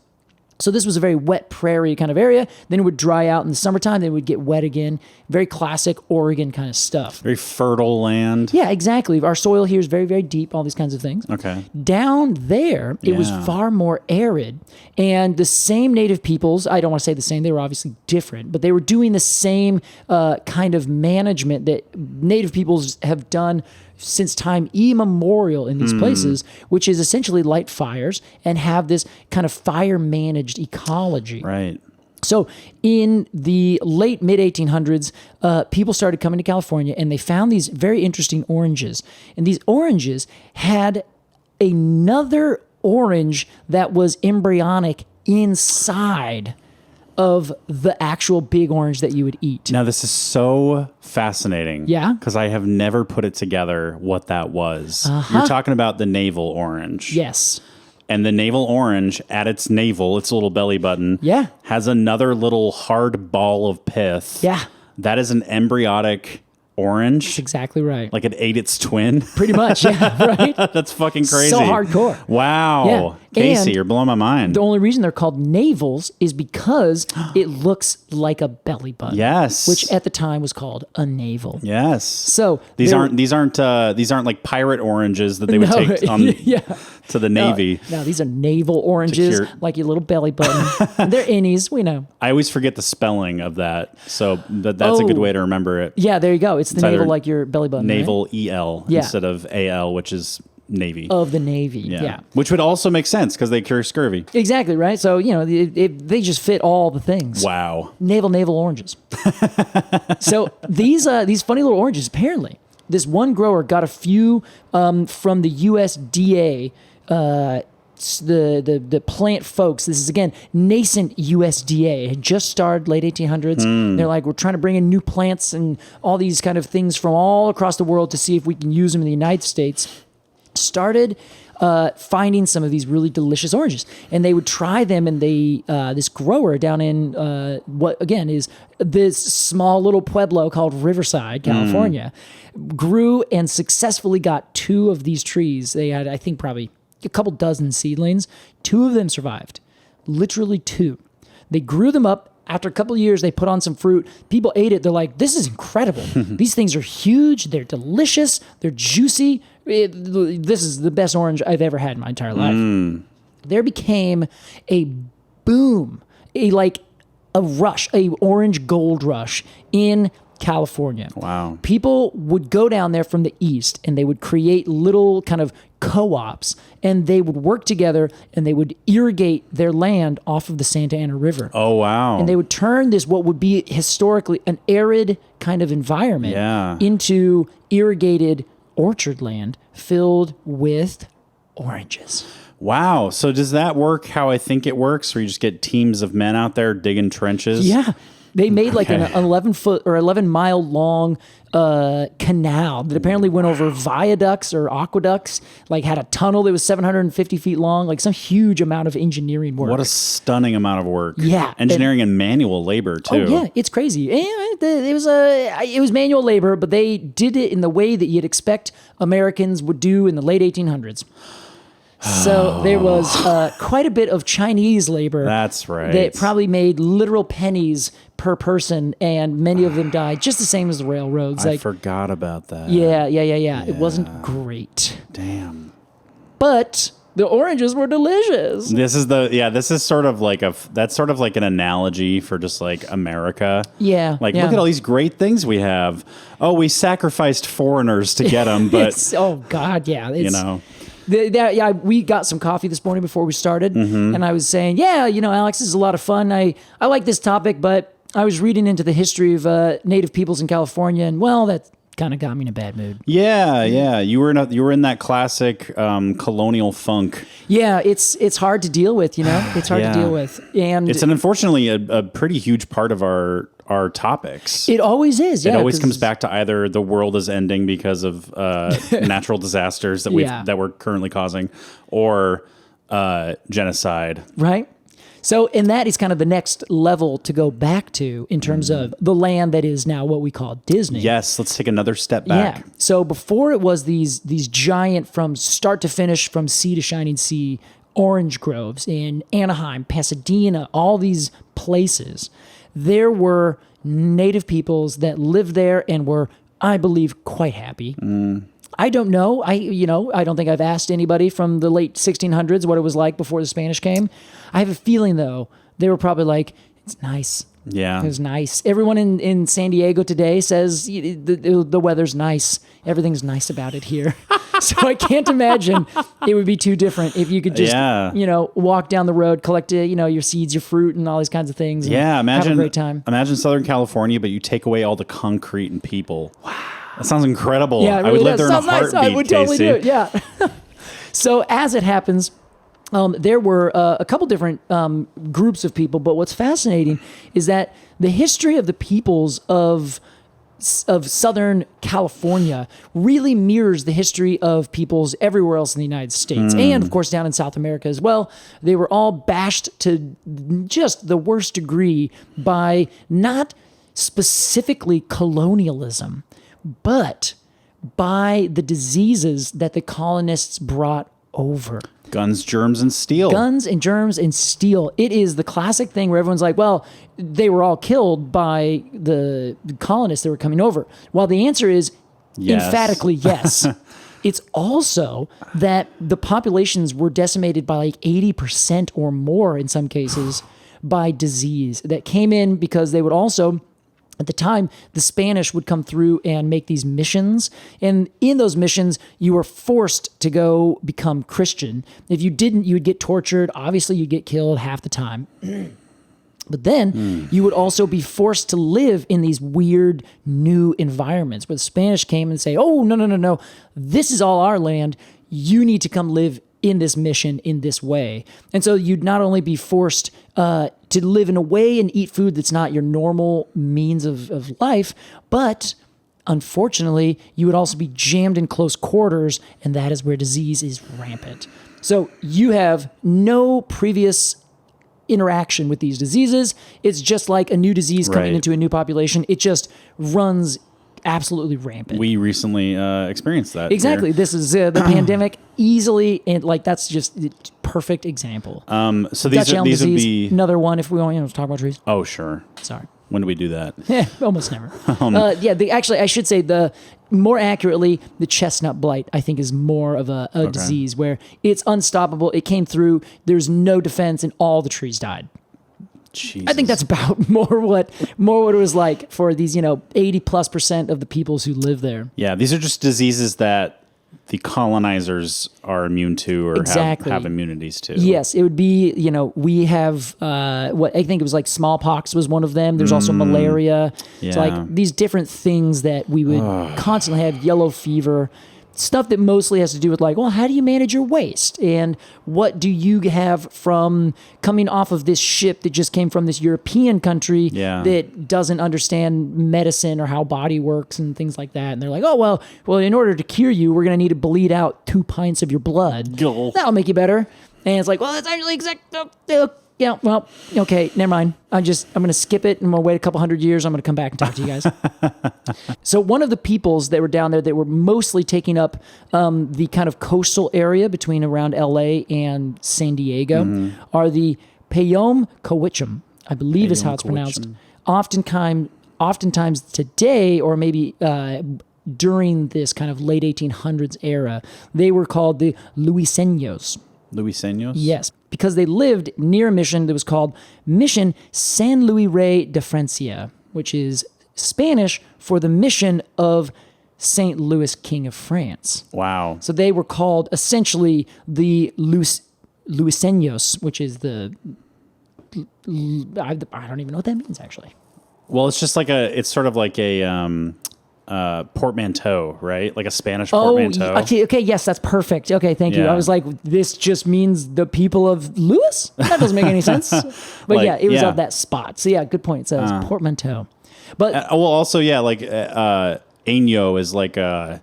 So this was a very wet prairie kind of area. Then it would dry out in the summertime. Then it would get wet again. Very classic Oregon kind of stuff. Very fertile land. Yeah, exactly. Our soil here is very, very deep, all these kinds of things. Okay. Down there, it was far more arid. And the same native peoples, I don't want to say the same, they were obviously different, but they were doing the same kind of management that native peoples have done since time immemorial in these places, which is essentially light fires and have this kind of fire managed ecology. Right. So in the late mid-1800s, people started coming to California and they found these very interesting oranges. And these oranges had another orange that was embryonic inside of the actual big orange that you would eat. Now, this is so fascinating. Yeah? Because I have never put it together what that was. You're talking about the navel orange. Yes. And the navel orange at its navel, its little belly button, has another little hard ball of pith. Yeah. That is an embryonic orange. That's exactly right. Like it ate its twin. Pretty much, yeah, right? That's fucking crazy. So hardcore. Wow. Yeah. Casey, And you're blowing my mind. the only reason they're called navels is because it looks like a belly button. Yes. Which at the time was called a navel. Yes. So these aren't like pirate oranges that they would take on to the Navy. No, these are navel oranges, like your little belly button. They're innies, we know. I always forget the spelling of that, so that's a good way to remember it. Yeah, there you go. It's the navel like your belly button. Naval right? EL instead of AL, which is Navy. Of the Navy, yeah. Which would also make sense because they cure scurvy. Exactly, right? So, they just fit all the things. Wow. Navel oranges. So these funny little oranges, apparently, this one grower got a few from the USDA, the plant folks. This is, again, nascent USDA. It had just started late 1800s. They're like, we're trying to bring in new plants and all these kind of things from all across the world to see if we can use them in the United States. Started finding some of these really delicious oranges, and they would try them. And this grower down in what again is this small little pueblo called Riverside, California, grew and successfully got 2 of these trees. They had, I think, probably a couple dozen seedlings. 2 of them survived, literally 2. They grew them up. After a couple of years, they put on some fruit. People ate it. They're like, this is incredible. These things are huge. They're delicious. They're juicy. This is the best orange I've ever had in my entire life. There became a boom, a rush, a orange gold rush in California. Wow. People would go down there from the east and they would create little kind of co-ops, and they would work together and they would irrigate their land off of the Santa Ana River. Oh, wow. And they would turn this, what would be historically an arid kind of environment, into irrigated orchard land filled with oranges. Wow. So does that work how I think it works, where you just get teams of men out there digging trenches? Yeah. They made like an 11-foot or 11-mile long canal that apparently went over viaducts or aqueducts, like had a tunnel that was 750 feet long, like some huge amount of engineering work. What a stunning amount of work. Yeah. Engineering and manual labor, too. Oh, yeah. It's crazy. And it was manual labor, but they did it in the way that you'd expect Americans would do in the late 1800s. So there was quite a bit of Chinese labor. That's right. That probably made literal pennies per person, and many of them died, just the same as the railroads. I forgot about that. Yeah. It wasn't great. Damn. But the oranges were delicious. This is sort of like that's sort of like an analogy for just like America. Yeah. Like, look at all these great things we have. Oh, we sacrificed foreigners to get them, but oh God, yeah. We got some coffee this morning before we started, and I was saying, Alex, this is a lot of fun. I like this topic, but I was reading into the history of native peoples in California, and well, that kind of got me in a bad mood. Yeah. You were in that classic colonial funk. Yeah, it's hard to deal with. It's hard to deal with, and it's unfortunately a pretty huge part of our topics. It always is. It always comes back to either the world is ending because of natural disasters that we're currently causing, or genocide. Right. So, and that is kind of the next level to go back to in terms of the land that is now what we call Disney. Yes, let's take another step back. Yeah. So before it was these giant, from start to finish, from sea to shining sea, orange groves, in Anaheim, Pasadena, all these places, there were native peoples that lived there and were, I believe, quite happy. I don't know. I don't think I've asked anybody from the late 1600s what it was like before the Spanish came. I have a feeling, though, they were probably like, it's nice. Yeah. It was nice. Everyone in San Diego today says the weather's nice. Everything's nice about it here. So I can't imagine it would be too different if you could just, walk down the road, collect, your seeds, your fruit, and all these kinds of things. And imagine have a great time. Imagine Southern California, but you take away all the concrete and people. Wow. That sounds incredible. Yeah, I would live there in a heartbeat, I would totally Casey. do it, yeah. So as it happens, there were a couple different groups of people, but what's fascinating is that the history of the peoples of Southern California really mirrors the history of peoples everywhere else in the United States, and of course down in South America as well. They were all bashed to just the worst degree by not specifically colonialism, but by the diseases that the colonists brought over. Guns, germs, and steel. Guns and germs and steel. It is the classic thing where everyone's like, well, they were all killed by the colonists that were coming over. Well, the answer is emphatically yes. It's also that the populations were decimated by like 80% or more in some cases by disease that came in because they would also... At the time, the Spanish would come through and make these missions. And in those missions, you were forced to go become Christian. If you didn't, you would get tortured. Obviously, you'd get killed half the time. But then you would also be forced to live in these weird new environments where the Spanish came and say, oh, no. This is all our land. You need to come live in this mission in this way. And so you'd not only be forced to live in a way and eat food that's not your normal means of life, but unfortunately, you would also be jammed in close quarters, and that is where disease is rampant. So you have no previous interaction with these diseases. It's just like a new disease coming into a new population. It just runs absolutely rampant. We recently experienced that. Exactly. Here. This is the pandemic easily, and like that's just a perfect example. So these would be another one if we want to talk about trees. Oh, sure. Sorry. When do we do that? Yeah, almost never. Actually, I should say more accurately, the chestnut blight, I think, is more of a disease where it's unstoppable. It came through. There's no defense, and all the trees died. Jesus. I think that's about more what it was like for these 80+% of the peoples who live there. Yeah, these are just diseases that the colonizers are immune to or have immunities to. Yes, it would be, we have what I think it was like smallpox was one of them. There's also malaria. Yeah. It's like these different things that we would constantly have, yellow fever. Stuff that mostly has to do with like, well, how do you manage your waste? And what do you have from coming off of this ship that just came from this European country that doesn't understand medicine or how body works and things like that? And they're like, oh, well, in order to cure you, we're going to need to bleed out 2 pints of your blood. That'll make you better. And it's like, well, that's actually yeah, well, okay, never mind. I'm going to skip it, and I'm going to wait a couple hundred years. I'm going to come back and talk to you guys. So one of the peoples that were down there that were mostly taking up the kind of coastal area between around L.A. and San Diego are the Payom Cowichum, I believe is how it's pronounced. Oftentimes today, or maybe during this kind of late 1800s era, they were called the Luiseños. Luiseños? Yes, because they lived near a mission that was called Mission San Luis Rey de Francia, which is Spanish for the mission of St. Louis, King of France. Wow. So they were called essentially the Luiseños, which is I don't even know what that means, actually. Well, it's just like it's sort of like a portmanteau, right? Like a Spanish portmanteau. Okay, yes, that's perfect. Okay, thank you. I was like, this just means the people of Louis? That doesn't make any sense. But it was of that spot. So yeah, good point. So it's portmanteau. But Año is like a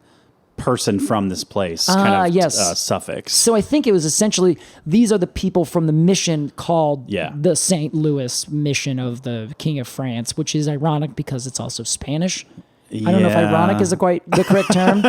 person from this place, kind of suffix. So I think it was essentially, these are the people from the mission called the St. Louis mission of the King of France, which is ironic because it's also Spanish. I don't know if ironic is the correct term.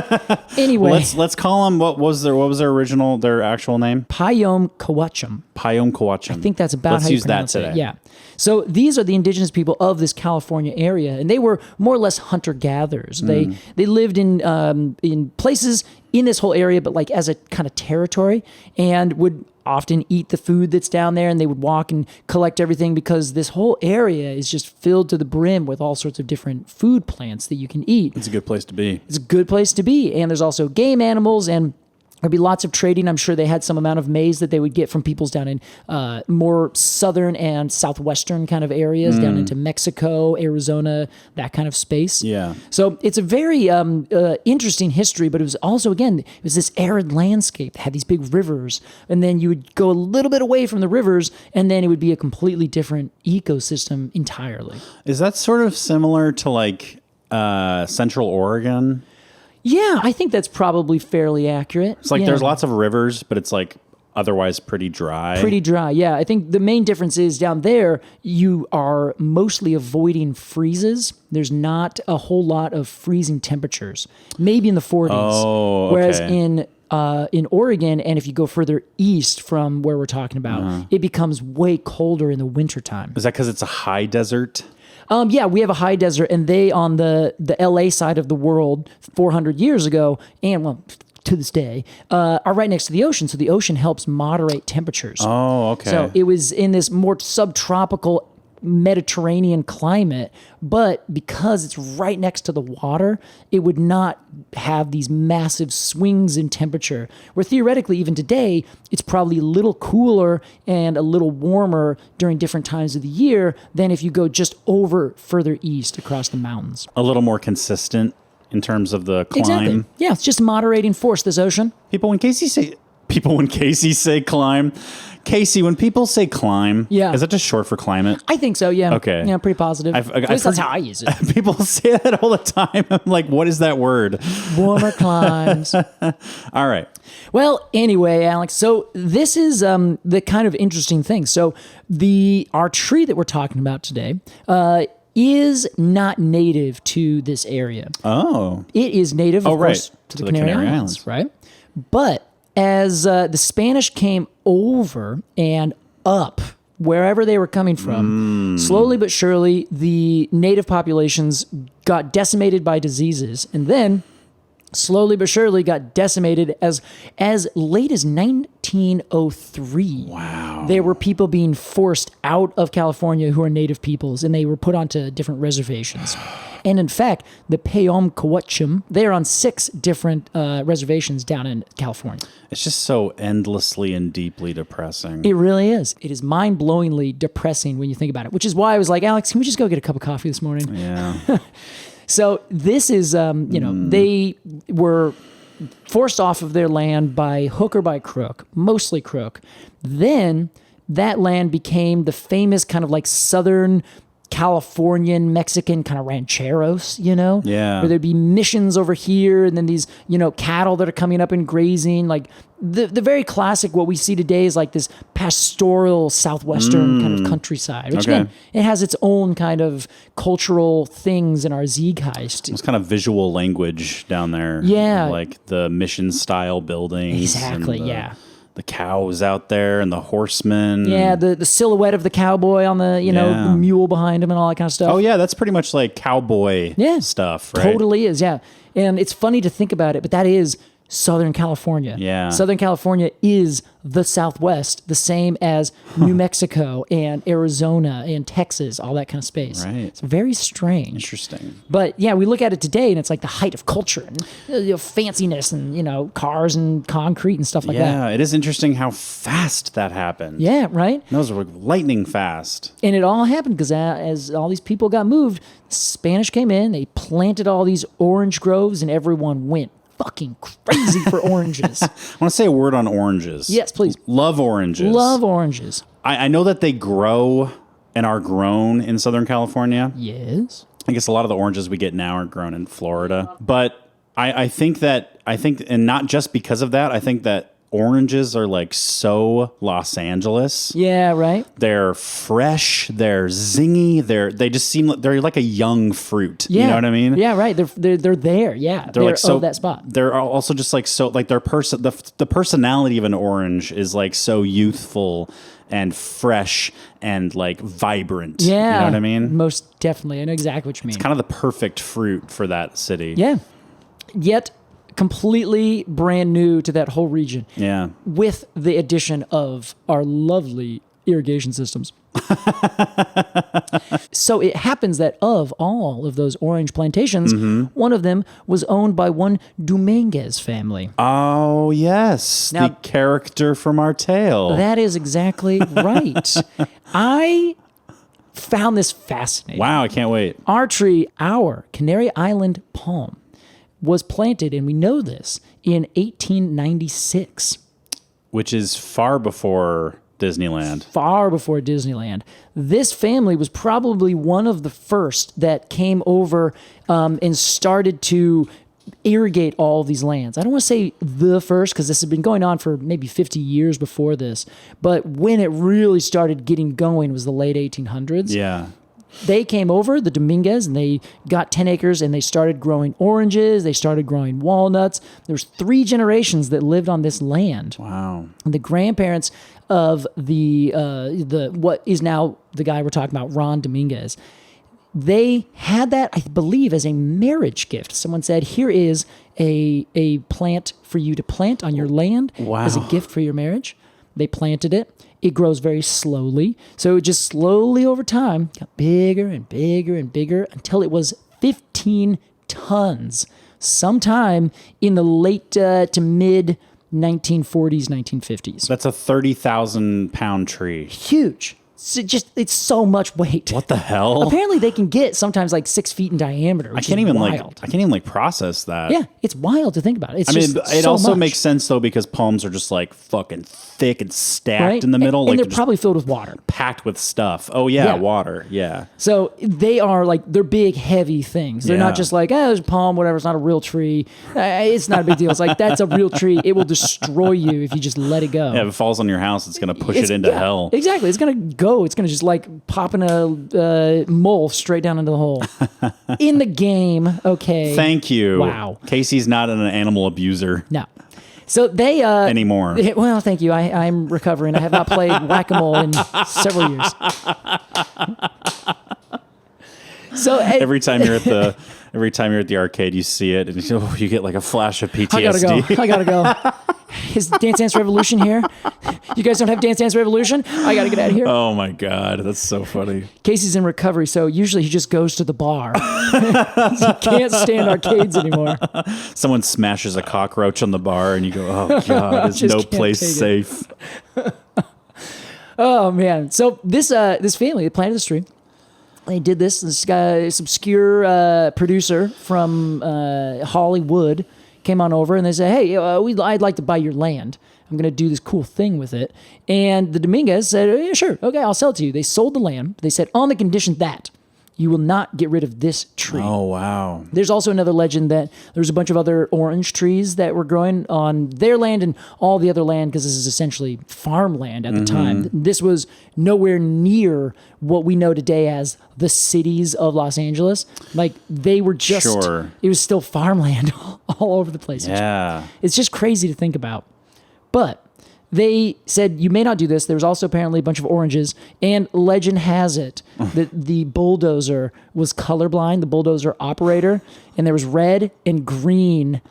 Anyway, well, let's call them. What was their actual name? Payom Kawacham. Payom Kawacham. I think that's about let's how you use that pronounce today. it. Yeah. So these are the indigenous people of this California area, and they were more or less hunter-gatherers. They lived in places in this whole area, but like as a kind of territory, and would often eat the food that's down there, and they would walk and collect everything because this whole area is just filled to the brim with all sorts of different food plants that you can eat. It's a good place to be. It's a good place to be, and there's also game animals, and there'd be lots of trading. I'm sure they had some amount of maize that they would get from peoples down in more southern and southwestern kind of areas, down into Mexico, Arizona, that kind of space. Yeah. So it's a very interesting history, but it was also, again, it was this arid landscape that had these big rivers, and then you would go a little bit away from the rivers, and then it would be a completely different ecosystem entirely. Is that sort of similar to like Central Oregon? Yeah, I think that's probably fairly accurate. It's like Yeah. there's lots of rivers, but it's like otherwise pretty dry. Pretty dry, yeah. I think the main difference is down there, you are mostly avoiding freezes. There's not a whole lot of freezing temperatures, maybe in the 40s. Oh, okay. Whereas in Oregon, and if you go further east from where we're talking about, it becomes way colder in the wintertime. Is that because it's a high desert? Yeah, we have a high desert, and they on the LA side of the world 400 years ago, and well, to this day, are right next to the ocean. So the ocean helps moderate temperatures. Oh, okay. So it was in this more subtropical Mediterranean climate, but because it's right next to the water, it would not have these massive swings in temperature, where theoretically, even today, it's probably a little cooler and a little warmer during different times of the year than if you go just over further east across the mountains. A little more consistent in terms of the climb. Exactly. Yeah, it's just moderating force, this ocean. When Casey say climb, Casey, when people say climb, is that just short for climate? I think so, yeah. Okay. Yeah, pretty positive. At least that's how I use it. People say that all the time. I'm like, what is that word? Warmer climes. All right. Well, anyway, Alex, so this is the kind of interesting thing. So our tree that we're talking about today is not native to this area. Oh. It is native, of course, to the Canary Islands, right? But as the Spanish came over and up wherever they were coming from, slowly but surely, the native populations got decimated by diseases, and then slowly but surely got decimated as late as 1903. Wow. There were people being forced out of California who are native peoples, and they were put onto different reservations. And in fact, the Payom Kawacham, they're on 6 different reservations down in California. It's just so endlessly and deeply depressing. It really is. It is mind-blowingly depressing when you think about it, which is why I was like, Alex, can we just go get a cup of coffee this morning? Yeah. So this is, they were forced off of their land by hook or by crook, mostly crook. Then that land became the famous kind of like Southern Californian, Mexican kind of rancheros, Yeah. where there'd be missions over here, and then these, cattle that are coming up and grazing, like the very classic, what we see today is like this pastoral Southwestern kind of countryside, which again, it has its own kind of cultural things in our Zeitgeist. It's kind of visual language down there. Yeah. Like the mission style buildings. Exactly, and yeah. The cows out there and the horsemen. Yeah, the silhouette of the cowboy on the, the mule behind him and all that kind of stuff. Oh, yeah, that's pretty much like cowboy stuff, right? Totally is, yeah. And it's funny to think about it, but that is Southern California. Yeah. Southern California is the Southwest, the same as New Mexico and Arizona and Texas, all that kind of space. Right. It's very strange. Interesting. But yeah, we look at it today and it's like the height of culture and fanciness and, cars and concrete and stuff like that. Yeah, it is interesting how fast that happened. Yeah, right? Those were lightning fast. And it all happened because as all these people got moved, the Spanish came in, they planted all these orange groves, and everyone went fucking crazy for oranges. I want to say a word on oranges. Yes, please. Love oranges. Love oranges. I know that they grow and are grown in Southern California. Yes. I guess a lot of the oranges we get now are grown in Florida. But I think, and not just because of that, I think that oranges are like so Los Angeles. Yeah, right. They're fresh. They're zingy. They just seem like they're like a young fruit. Yeah. You know what I mean? Yeah, right. They're there. Yeah, they're like so of that spot. They're also just like so like the personality of an orange is like so youthful and fresh and like vibrant. Yeah, you know what I mean? Most definitely. I know exactly what you mean. It's kind of the perfect fruit for that city. Yeah, yet completely brand new to that whole region. Yeah. With the addition of our lovely irrigation systems. So it happens that of all of those orange plantations, one of them was owned by one Dominguez family. Oh, yes. Now, the character from our tale. That is exactly right. I found this fascinating. Wow, I can't wait. Our tree, our Canary Island palm, was planted, and we know this, in 1896. Which is far before Disneyland. Far before Disneyland. This family was probably one of the first that came over and started to irrigate all of these lands. I don't want to say the first, because this had been going on for maybe 50 years before this, but when it really started getting going was the late 1800s. Yeah. They came over, the Dominguez, and they got 10 acres and they started growing oranges. They started growing walnuts. There's 3 generations that lived on this land. Wow. And the grandparents of the what is now the guy we're talking about, Ron Dominguez, they had that, I believe, as a marriage gift. Someone said, here is a plant for you to plant on your land as a gift for your marriage. They planted it. It grows very slowly. So it just slowly over time got bigger and bigger and bigger until it was 15 tons sometime in the late to mid 1940s, 1950s. That's a 30,000 pound tree. Huge. It's so much weight. What the hell? Apparently they can get sometimes like 6 feet in diameter, which I can't even wild. process that. Yeah, it's wild to think about it. It also makes sense though, because palms are just like fucking thick and stacked in the middle. And like they're probably filled with water. Packed with stuff. Oh yeah, water. Yeah. So they are like, they're big, heavy things. They're not just like, there's a palm, whatever. It's not a real tree. It's not a big deal. It's like, that's a real tree. It will destroy you if you just let it go. Yeah, if it falls on your house, it's going to push it into hell. Exactly. It's going to go. It's going to just like pop in a mole straight down into the hole. In the game, okay. Thank you. Wow. Casey's not an animal abuser. No. So they... anymore. Well, thank you. I'm recovering. I have not played whack-a-mole in several years. So every time you're at the arcade, you see it, and you get like a flash of PTSD. I gotta go. Is Dance Dance Revolution here? You guys don't have Dance Dance Revolution? I gotta get out of here. Oh my God, that's so funny. Casey's in recovery, so usually he just goes to the bar. He can't stand arcades anymore. Someone smashes a cockroach on the bar, and you go, "Oh God, is no place safe." Oh man! So this family, they planted this tree. They did this. This guy, this obscure producer from Hollywood, came on over and they said, "Hey, I'd like to buy your land. I'm going to do this cool thing with it." And the Dominguez said, "Yeah, sure, okay, I'll sell it to you." They sold the land. They said, on the condition that you will not get rid of this tree. Oh, wow. There's also another legend that there's a bunch of other orange trees that were growing on their land and all the other land, because this is essentially farmland at the time. This was nowhere near what we know today as the cities of Los Angeles. Like, they were just, it was still farmland all over the place. Yeah. It's just crazy to think about. But they said, you may not do this. There was also apparently a bunch of oranges, and legend has it that the bulldozer was colorblind, the bulldozer operator, and there was red and green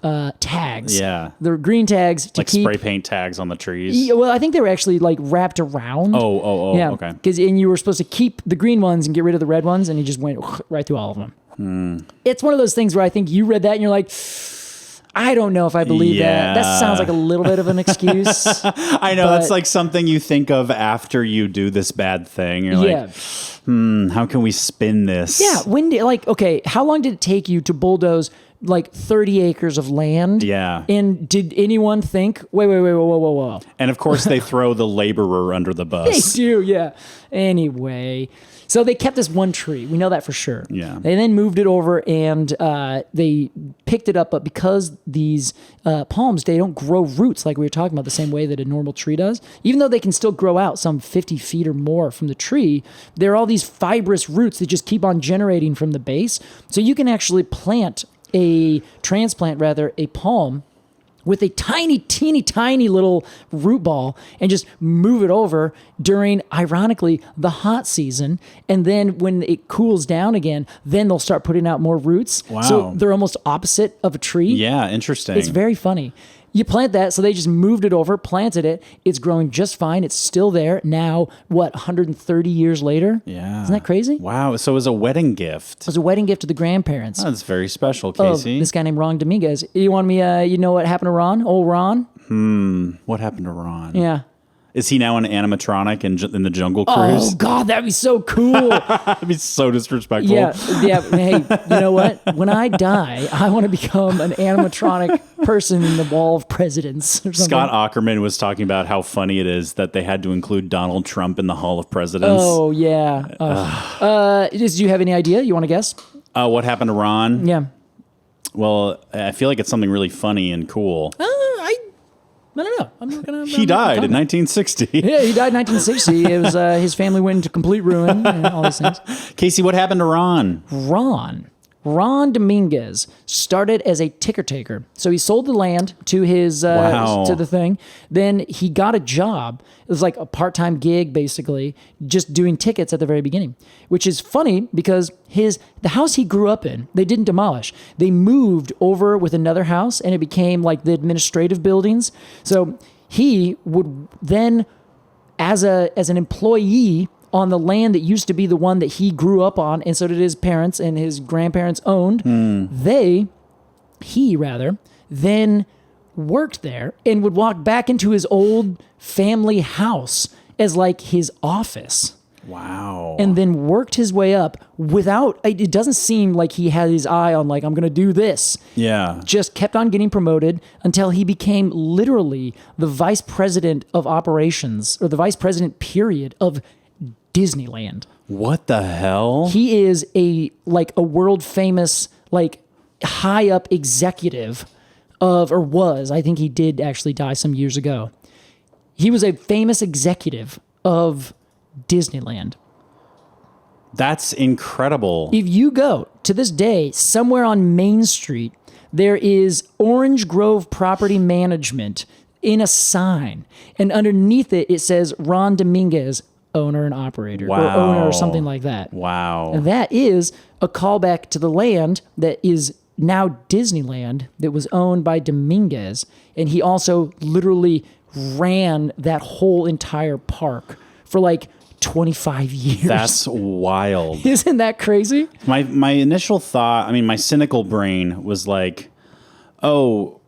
tags. Yeah. There were green tags to like keep... spray paint tags on the trees. Yeah, well, I think they were actually like wrapped around. Yeah, okay. And you were supposed to keep the green ones and get rid of the red ones, and he just went right through all of them. It's one of those things where I think you read that and you're like... I don't know if I believe that. That sounds like a little bit of an excuse. I know. That's like something you think of after you do this bad thing. You're like, how can we spin this? Yeah. Okay, how long did it take you to bulldoze like 30 acres of land? Yeah. And did anyone think, whoa. And of course they throw the laborer under the bus. They do, yeah. Anyway, So they kept this one tree. We know that for sure. Yeah. They then moved it over and they picked it up, but because these palms, they don't grow roots like we were talking about the same way that a normal tree does. Even though they can still grow out some 50 feet or more from the tree, there are all these fibrous roots that just keep on generating from the base. So you can actually transplant a palm with a tiny, teeny, tiny little root ball and just move it over during, ironically, the hot season. And then when it cools down again, then they'll start putting out more roots. Wow. So they're almost opposite of a tree. Yeah, interesting. It's very funny. You plant that, so they just moved it over, planted it. It's growing just fine. It's still there now, 130 years later? Yeah. Isn't that crazy? Wow. So it was a wedding gift. It was a wedding gift to the grandparents. That's very special, Of Casey. this guy named Ron Dominguez. You want me, you know what happened to Ron? Old Ron? What happened to Ron? Yeah. Is he now an animatronic in the Jungle Cruise? Oh, God, that'd be so cool. That'd be so disrespectful. Yeah. Hey, you know what? When I die, I want to become an animatronic person in the Wall of Presidents or something. Scott Aukerman was talking about how funny it is that they had to include Donald Trump in the Hall of Presidents. Oh, yeah. Do you have any idea? You want to guess? What happened to Ron? Yeah. Well, I feel like it's something really funny and cool. I don't know. I'm not gonna. He died in 1960. Yeah, he died in 1960. It was his family went into complete ruin and all these things. Casey, what happened to Ron? Ron Dominguez started as a ticker taker. So he sold the land to his to the thing. Then he got a job. It was like a part-time gig, basically, just doing tickets at the very beginning. Which is funny because the house he grew up in, they didn't demolish. They moved over with another house, and it became like the administrative buildings. So he would then, as an employee on the land that used to be the one that he grew up on, and so did his parents and his grandparents owned, he then worked there and would walk back into his old family house as like his office. Wow. And then worked his way up it doesn't seem like he had his eye on like, I'm going to do this. Yeah. Just kept on getting promoted until he became literally the vice president of operations, or the vice president period of Disneyland. What the hell? He is a world famous, like, high up executive I think he did actually die some years ago. He was a famous executive of Disneyland. That's incredible. If you go to this day somewhere on Main Street, there is Orange Grove Property Management in a sign, and underneath it says Ron Dominguez, owner and operator, or owner or something like that. Wow. And that is a callback to the land that is now Disneyland that was owned by Dominguez, and he also literally ran that whole entire park for like 25 years. That's wild. Isn't that crazy? My initial thought, my cynical brain was like, oh,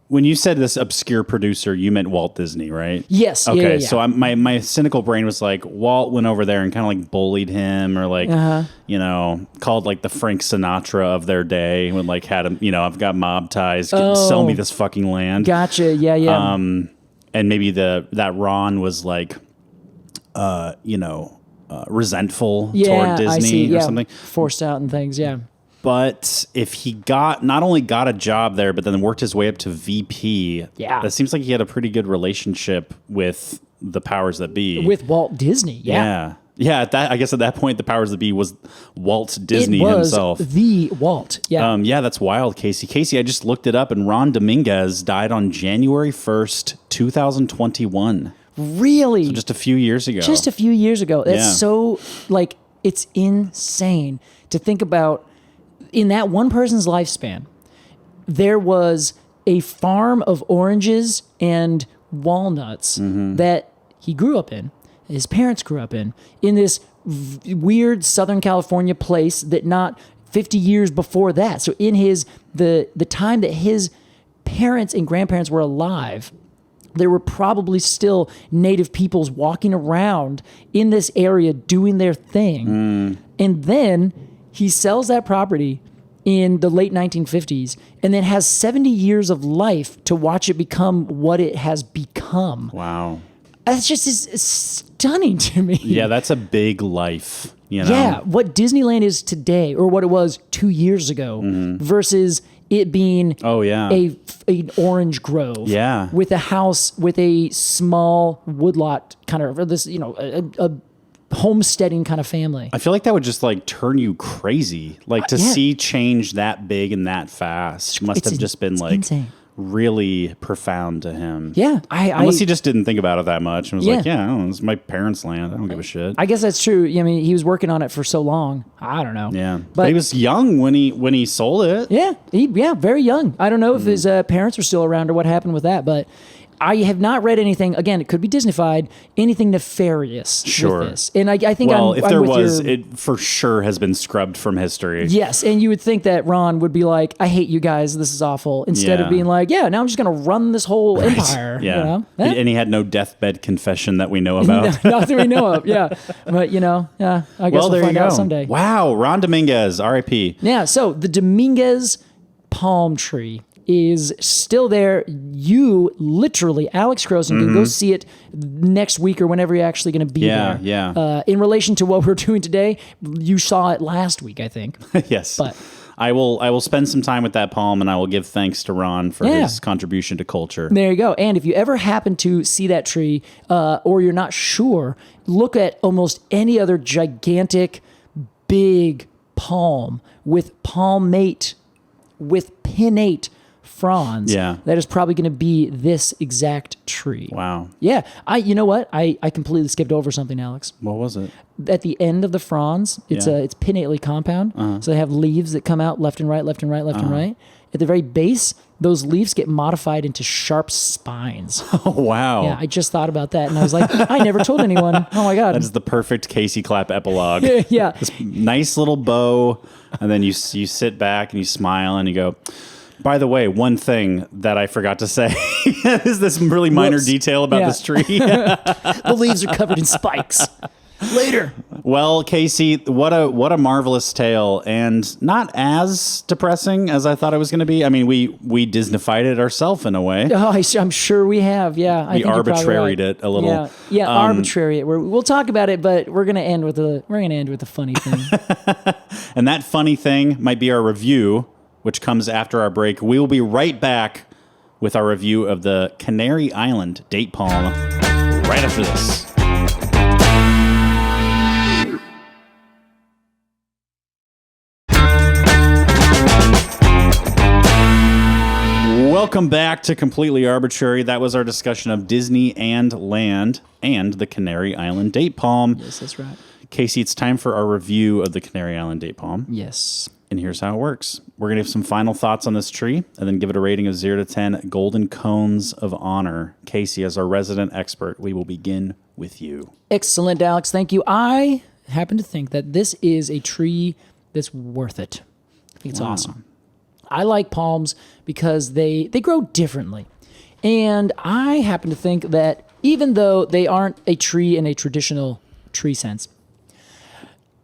when you said this obscure producer, you meant Walt Disney, right? Yes. Okay. Yeah. So my cynical brain was like, Walt went over there and kind of like bullied him, or like, called like the Frank Sinatra of their day, when like had him, I've got mob ties, sell me this fucking land. Gotcha. Yeah. And maybe that Ron was like, resentful toward Disney or something. Forced out and things. Yeah. But if he not only got a job there, but then worked his way up to VP, that seems like he had a pretty good relationship with the powers that be. With Walt Disney, yeah. I guess at that point, the powers that be was Walt Disney himself. The Walt, yeah. That's wild, Casey. Casey, I just looked it up, and Ron Dominguez died on January 1st, 2021. Really? So just a few years ago. That's so, like, it's insane to think about. In that one person's lifespan, there was a farm of oranges and walnuts that he grew up in, his parents grew up in this weird Southern California place that not 50 years before that. So in the time that his parents and grandparents were alive, there were probably still native peoples walking around in this area doing their thing. And then he sells that property in the late 1950s and then has 70 years of life to watch it become what it has become. Wow. That's just is stunning to me. Yeah, that's a big life. You know? Yeah, what Disneyland is today, or what it was 2 years ago, versus it being an orange grove. Yeah. With a house with a small woodlot kind of this, a homesteading kind of family. I feel like that would just like turn you crazy. Like to see change that big and that fast must have just been like insane. Really profound to him. Yeah. Unless he just didn't think about it that much and was like, I don't know, it's my parents' land. I don't give a shit. I guess that's true. I mean, he was working on it for so long. I don't know. Yeah. But he was young when he sold it. Yeah. Very young. I don't know if his parents were still around or what happened with that, but I have not read anything. Again, it could be Disneyfied. Anything nefarious with this, and I think if there was, it for sure has been scrubbed from history. Yes, and you would think that Ron would be like, "I hate you guys. This is awful," instead of being like, "Yeah, now I'm just going to run this whole empire." Yeah, and he had no deathbed confession that we know about. Not that we know of. Yeah, but I guess we'll find out someday. Wow, Ron Dominguez, R.I.P. Yeah, so the Dominguez palm tree is still there. You literally, Alex Crowson, can go see it next week or whenever you're actually going to be there. Yeah. In relation to what we're doing today, you saw it last week, I think. Yes. But I will spend some time with that palm, and I will give thanks to Ron for his contribution to culture. There you go. And if you ever happen to see that tree, or you're not sure, look at almost any other gigantic, big palm with palmate, with pinnate fronds. Yeah. That is probably going to be this exact tree. Wow. Yeah. You know what? I completely skipped over something, Alex. What was it? At the end of the fronds, it's pinnately compound. So they have leaves that come out left and right, left and right, left and right. At the very base, those leaves get modified into sharp spines. Oh, wow. Yeah, I just thought about that, and I was like, I never told anyone. Oh, my God. That is the perfect Casey Clapp epilogue. Yeah. This nice little bow, and then you sit back and you smile and you go, by the way, one thing that I forgot to say is this really minor detail about this tree. The leaves are covered in spikes. Later. Well, Casey, what a marvelous tale, and not as depressing as I thought it was going to be. I mean, we Disneyfied it ourselves in a way. Oh, I'm sure we have. Yeah, we arbitraried it a little. Yeah, arbitrary it. We'll talk about it, but we're going to end with a funny thing. And that funny thing might be our review, which comes after our break. We will be right back with our review of the Canary Island date palm right after this. Welcome back to Completely Arbortrary. That was our discussion of Disney and Land and the Canary Island date palm. Yes, that's right. Casey, it's time for our review of the Canary Island date palm. Yes. And here's how it works. We're going to have some final thoughts on this tree and then give it a rating of 0 to 10 golden cones of honor. Casey, as our resident expert, we will begin with you. Excellent, Alex. Thank you. I happen to think that this is a tree that's worth it. I think it's awesome. I like palms because they grow differently. And I happen to think that even though they aren't a tree in a traditional tree sense,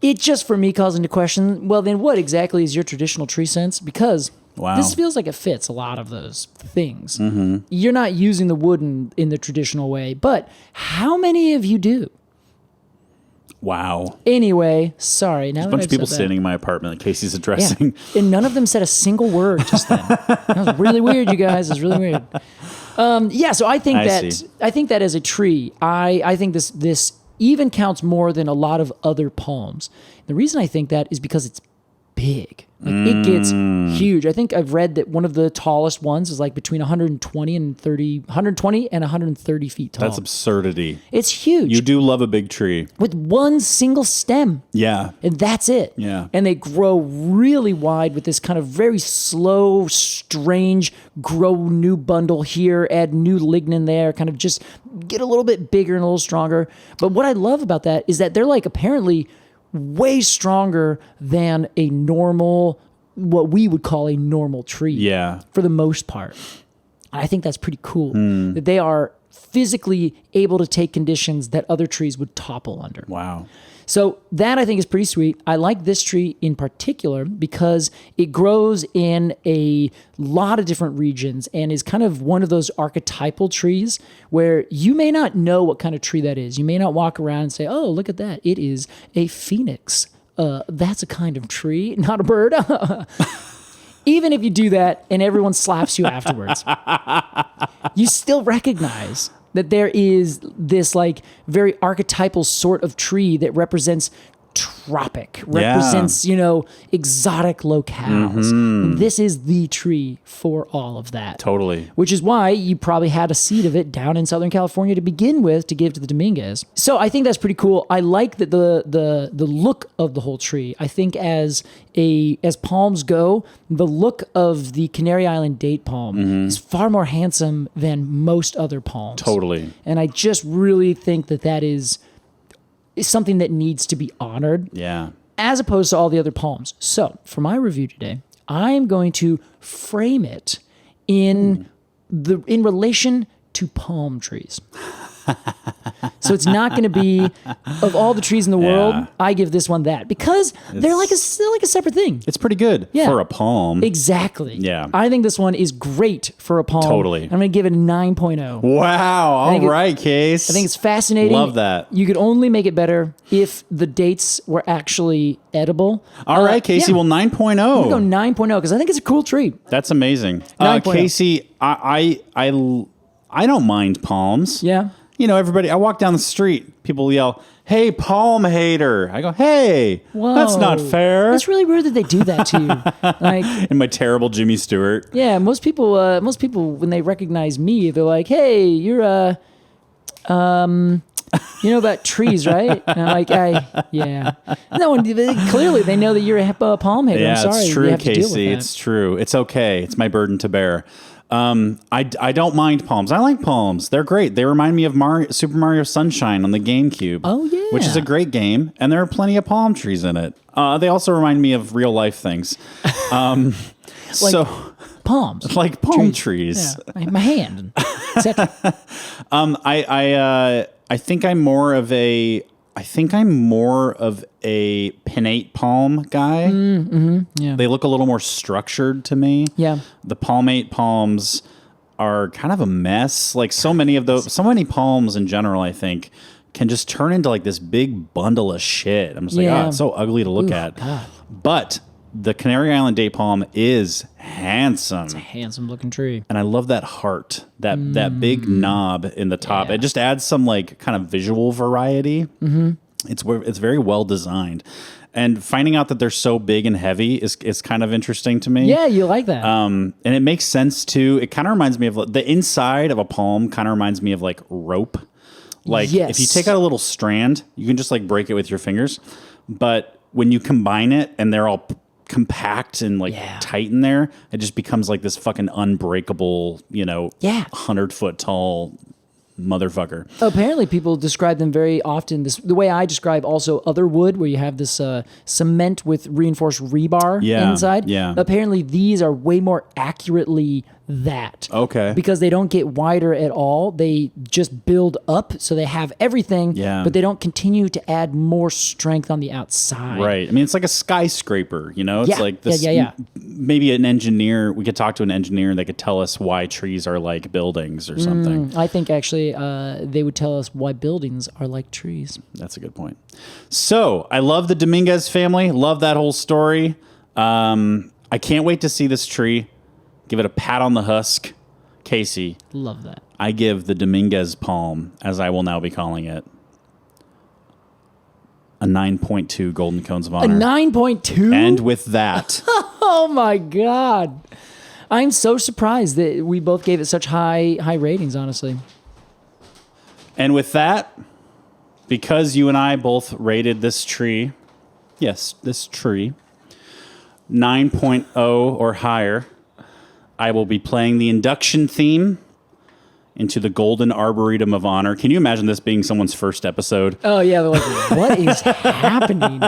it just, for me, calls into question, well, then what exactly is your traditional tree sense? Because this feels like it fits a lot of those things. Mm-hmm. You're not using the wood in the traditional way, but how many of you do? Wow. Anyway, sorry. Now there's a bunch of people standing in my apartment that Casey's addressing. Yeah. And none of them said a single word just then. That was really weird, you guys. It's really weird. So I think that as a tree, I think this even counts more than a lot of other palms. The reason I think that is because it's big. Like it gets huge. I think I've read that one of the tallest ones is like between 120 and 130 feet tall. That's absurdity. It's huge. You do love a big tree. With one single stem. Yeah. And that's it. Yeah. And they grow really wide with this kind of very slow, strange, grow new bundle here, add new lignin there, kind of just get a little bit bigger and a little stronger. But what I love about that is that they're like apparently way stronger than a normal, what we would call a normal tree. Yeah. For the most part. I think that's pretty cool. That they are physically able to take conditions that other trees would topple under. Wow. So that I think is pretty sweet. I like this tree in particular because it grows in a lot of different regions and is kind of one of those archetypal trees where you may not know what kind of tree that is. You may not walk around and say, oh, look at that. It is a phoenix. That's a kind of tree, not a bird. Even if you do that and everyone slaps you afterwards, you still recognize that there is this like very archetypal sort of tree that represents tropic, represents, exotic locales. This is the tree for all of that. Totally. Which is why you probably had a seed of it down in Southern California to begin with to give to the Dominguez. So I think that's pretty cool. I like that the look of the whole tree. I think as palms go, the look of the Canary Island date palm is far more handsome than most other palms. Totally. And I just really think that is something that needs to be honored. Yeah. As opposed to all the other palms. So for my review today, I'm going to frame it in relation to palm trees. So it's not going to be, of all the trees in the world, I give this one that because they're like a separate thing. It's pretty good for a palm. Exactly. Yeah. I think this one is great for a palm. Totally. I'm going to give it a 9.0. Wow. All right, Case. I think it's fascinating. Love that. You could only make it better if the dates were actually edible. All right, Casey. Well, 9.0. I'm going to go 9.0 because I think it's a cool tree. That's amazing. 9.0. Casey, I don't mind palms. Yeah. Everybody, I walk down the street, people yell, hey, palm hater. I go, hey, that's not fair. It's really weird that they do that to you. Like, in my terrible Jimmy Stewart. Yeah, most people, when they recognize me, they're like, hey, you're, you know about trees, right? And I'm like, yeah. No one, clearly they know that you're a palm hater. Yeah, I'm sorry. it's true, you have to deal with Casey. that. It's true. It's okay. It's my burden to bear. I don't mind palms. I like palms. They're great. They remind me of Super Mario Sunshine on the GameCube. Oh, yeah. Which is a great game, and there are plenty of palm trees in it. They also remind me of real life things. Palms. Like palm trees. Yeah. My hand, etc. I think I'm more of a pinnate palm guy. Yeah. They look a little more structured to me. Yeah. The palmate palms are kind of a mess. Like so many palms in general, I think, can just turn into like this big bundle of shit. I'm just like, it's so ugly to look at. God. But the Canary Island date palm is handsome. It's a handsome looking tree. And I love that heart, that big knob in the top. Yeah. It just adds some like kind of visual variety. Mm-hmm. It's very well designed. And finding out that they're so big and heavy is kind of interesting to me. Yeah, you like that. And it makes sense too. It kind of reminds me of the inside of a palm kind of reminds me of like rope. Like if you take out a little strand, you can just like break it with your fingers. But when you combine it and they're all compact and like tight in there, it just becomes like this fucking unbreakable, 100-foot tall motherfucker. Apparently people describe them very often the way I describe also other wood, where you have this cement with reinforced rebar inside. Yeah. Apparently these are way more accurately that. Okay. Because they don't get wider at all. They just build up, so they have everything, but they don't continue to add more strength on the outside. Right. I mean, it's like a skyscraper, It's like this. Maybe an engineer, we could talk to an engineer and they could tell us why trees are like buildings or something. I think actually they would tell us why buildings are like trees. That's a good point. So I love the Dominguez family. Love that whole story. I can't wait to see this tree. Give it a pat on the husk. Casey. Love that. I give the Dominguez palm, as I will now be calling it, a 9.2 Golden Cones of Honor. A 9.2? And with that... Oh my God. I'm so surprised that we both gave it such high ratings, honestly. And with that, because you and I both rated this tree, this tree, 9.0 or higher, I will be playing the induction theme into the Golden Arboretum of Honor. Can you imagine this being someone's first episode? Oh, yeah. They're like, what is happening?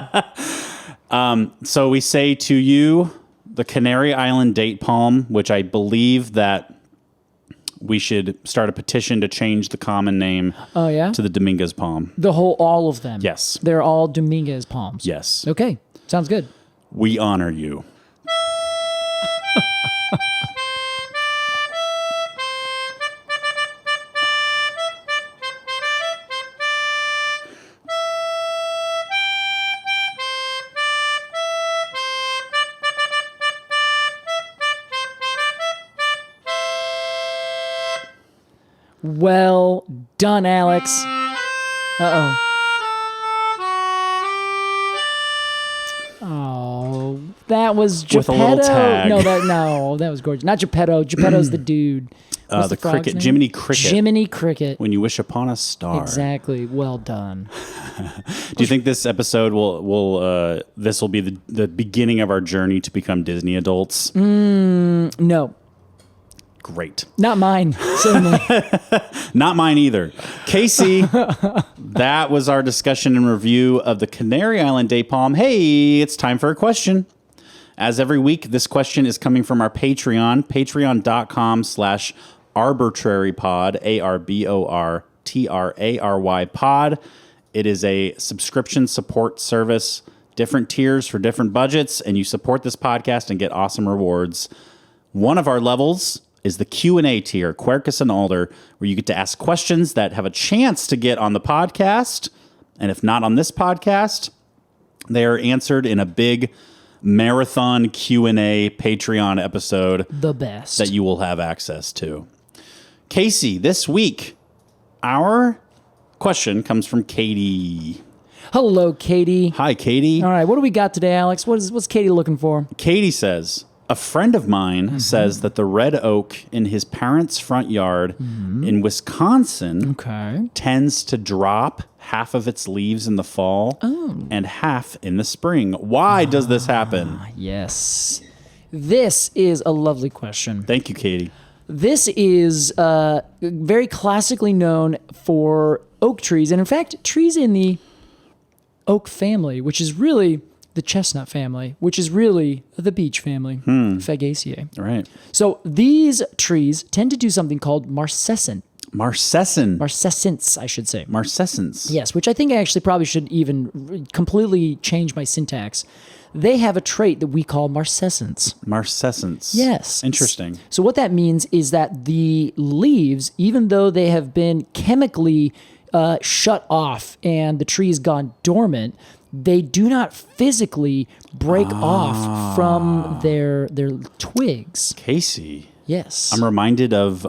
So we say to you, the Canary Island date palm, which I believe that we should start a petition to change the common name to the Dominguez palm. All of them? Yes. They're all Dominguez palms? Yes. Okay, sounds good. We honor you. Well done, Alex. Uh-oh. Oh, that was Geppetto. With a little tag. No, that was gorgeous. Not Geppetto. Geppetto's the dude. The cricket. Name? Jiminy Cricket. Jiminy Cricket. When you wish upon a star. Exactly. Well done. Do you think this episode will this will be the beginning of our journey to become Disney adults? No. Great. Not mine, certainly. Not mine either. Casey, that was our discussion and review of the Canary Island Day Palm. Hey, it's time for a question. As every week, this question is coming from our Patreon, patreon.com/arbortrarypod, ARBORTRARY pod. It is a subscription support service, different tiers for different budgets, and you support this podcast and get awesome rewards. One of our levels is the Q&A tier, Quercus and Alder, where you get to ask questions that have a chance to get on the podcast. And if not on this podcast, they are answered in a big marathon Q&A Patreon episode. The best. That you will have access to. Casey, this week, our question comes from Katie. Hello, Katie. Hi, Katie. All right, what do we got today, Alex? What's Katie looking for? Katie says, a friend of mine says that the red oak in his parents' front yard in Wisconsin tends to drop half of its leaves in the fall and half in the spring. Why does this happen? Yes. This is a lovely question. Thank you, Katie. This is very classically known for oak trees, and in fact, trees in the oak family, which is really the chestnut family, which is really the beech family, Fagaceae. Right. So these trees tend to do something called marcescence. Marcescence, I should say. Marcescence. Yes, which I think I actually probably should even completely change my syntax. They have a trait that we call marcescence. Marcescence. Yes. Interesting. So what that means is that the leaves, even though they have been chemically shut off and the tree's gone dormant, they do not physically break off from their twigs. Casey. Yes. I'm reminded of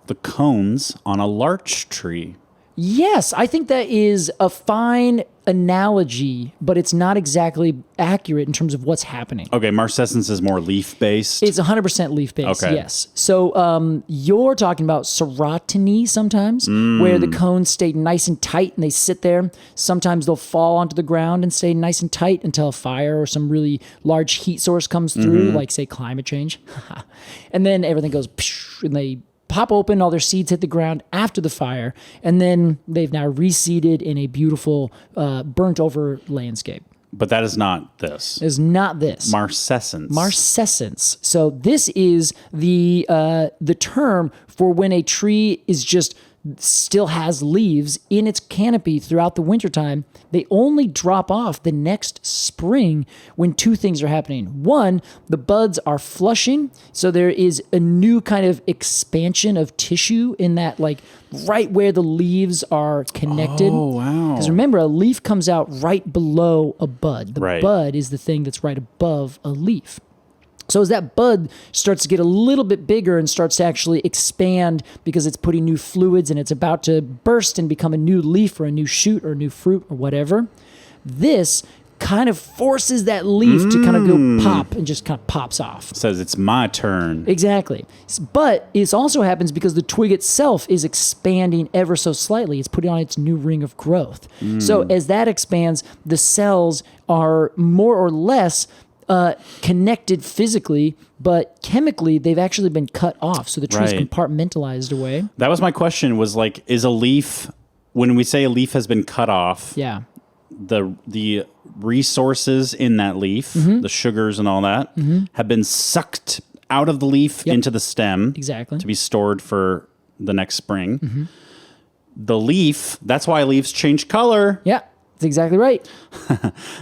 the cones on a larch tree. Yes, I think that is a fine analogy, but it's not exactly accurate in terms of what's happening. Okay, marcescence is more leaf-based. It's 100% leaf-based, okay. Yes. So you're talking about serotiny sometimes, where the cones stay nice and tight and they sit there. Sometimes they'll fall onto the ground and stay nice and tight until a fire or some really large heat source comes through, like, say, climate change. And then everything goes, and they pop open, all their seeds hit the ground after the fire, and then they've now reseeded in a beautiful burnt over landscape. But that is not this. Is not this. Marcescence. Marcescence. So this is the term for when a tree is just still has leaves in its canopy throughout the wintertime. They only drop off the next spring when two things are happening. One, the buds are flushing, so there is a new kind of expansion of tissue in that, like, right where the leaves are connected. Oh, wow. Because remember, a leaf comes out right below a bud. The bud is the thing that's right above a leaf. So as that bud starts to get a little bit bigger and starts to actually expand because it's putting new fluids and it's about to burst and become a new leaf or a new shoot or a new fruit or whatever, this kind of forces that leaf to kind of go pop and just kind of pops off. Says it's my turn. Exactly. But it also happens because the twig itself is expanding ever so slightly. It's putting on its new ring of growth. So as that expands, the cells are more or less connected physically, but chemically they've actually been cut off. So the tree's compartmentalized away. That was my question, was like, is a leaf, when we say a leaf has been cut off, the resources in that leaf, the sugars and all that, have been sucked out of the leaf into the stem. Exactly. To be stored for the next spring. The leaf, that's why leaves change color. Yeah, that's exactly right.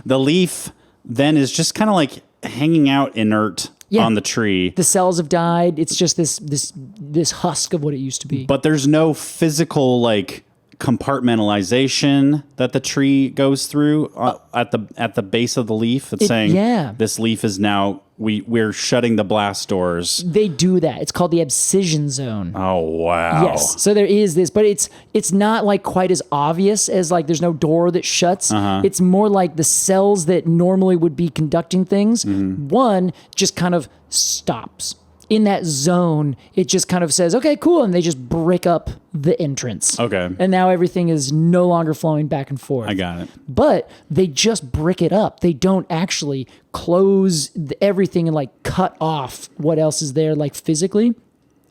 The leaf then is just kind of like hanging out inert on the tree. The cells have died. It's just this husk of what it used to be. But there's no physical like compartmentalization that the tree goes through at the base of the leaf. It's saying this leaf is now we're shutting the blast doors. They do that. It's called the abscission zone. Oh wow. Yes. So there is this, but it's not like quite as obvious as like there's no door that shuts. It's more like the cells that normally would be conducting things. One just kind of stops. In that zone, it just kind of says, okay, cool. And they just brick up the entrance. Okay. And now everything is no longer flowing back and forth. I got it. But they just brick it up. They don't actually close everything and like cut off what else is there like physically.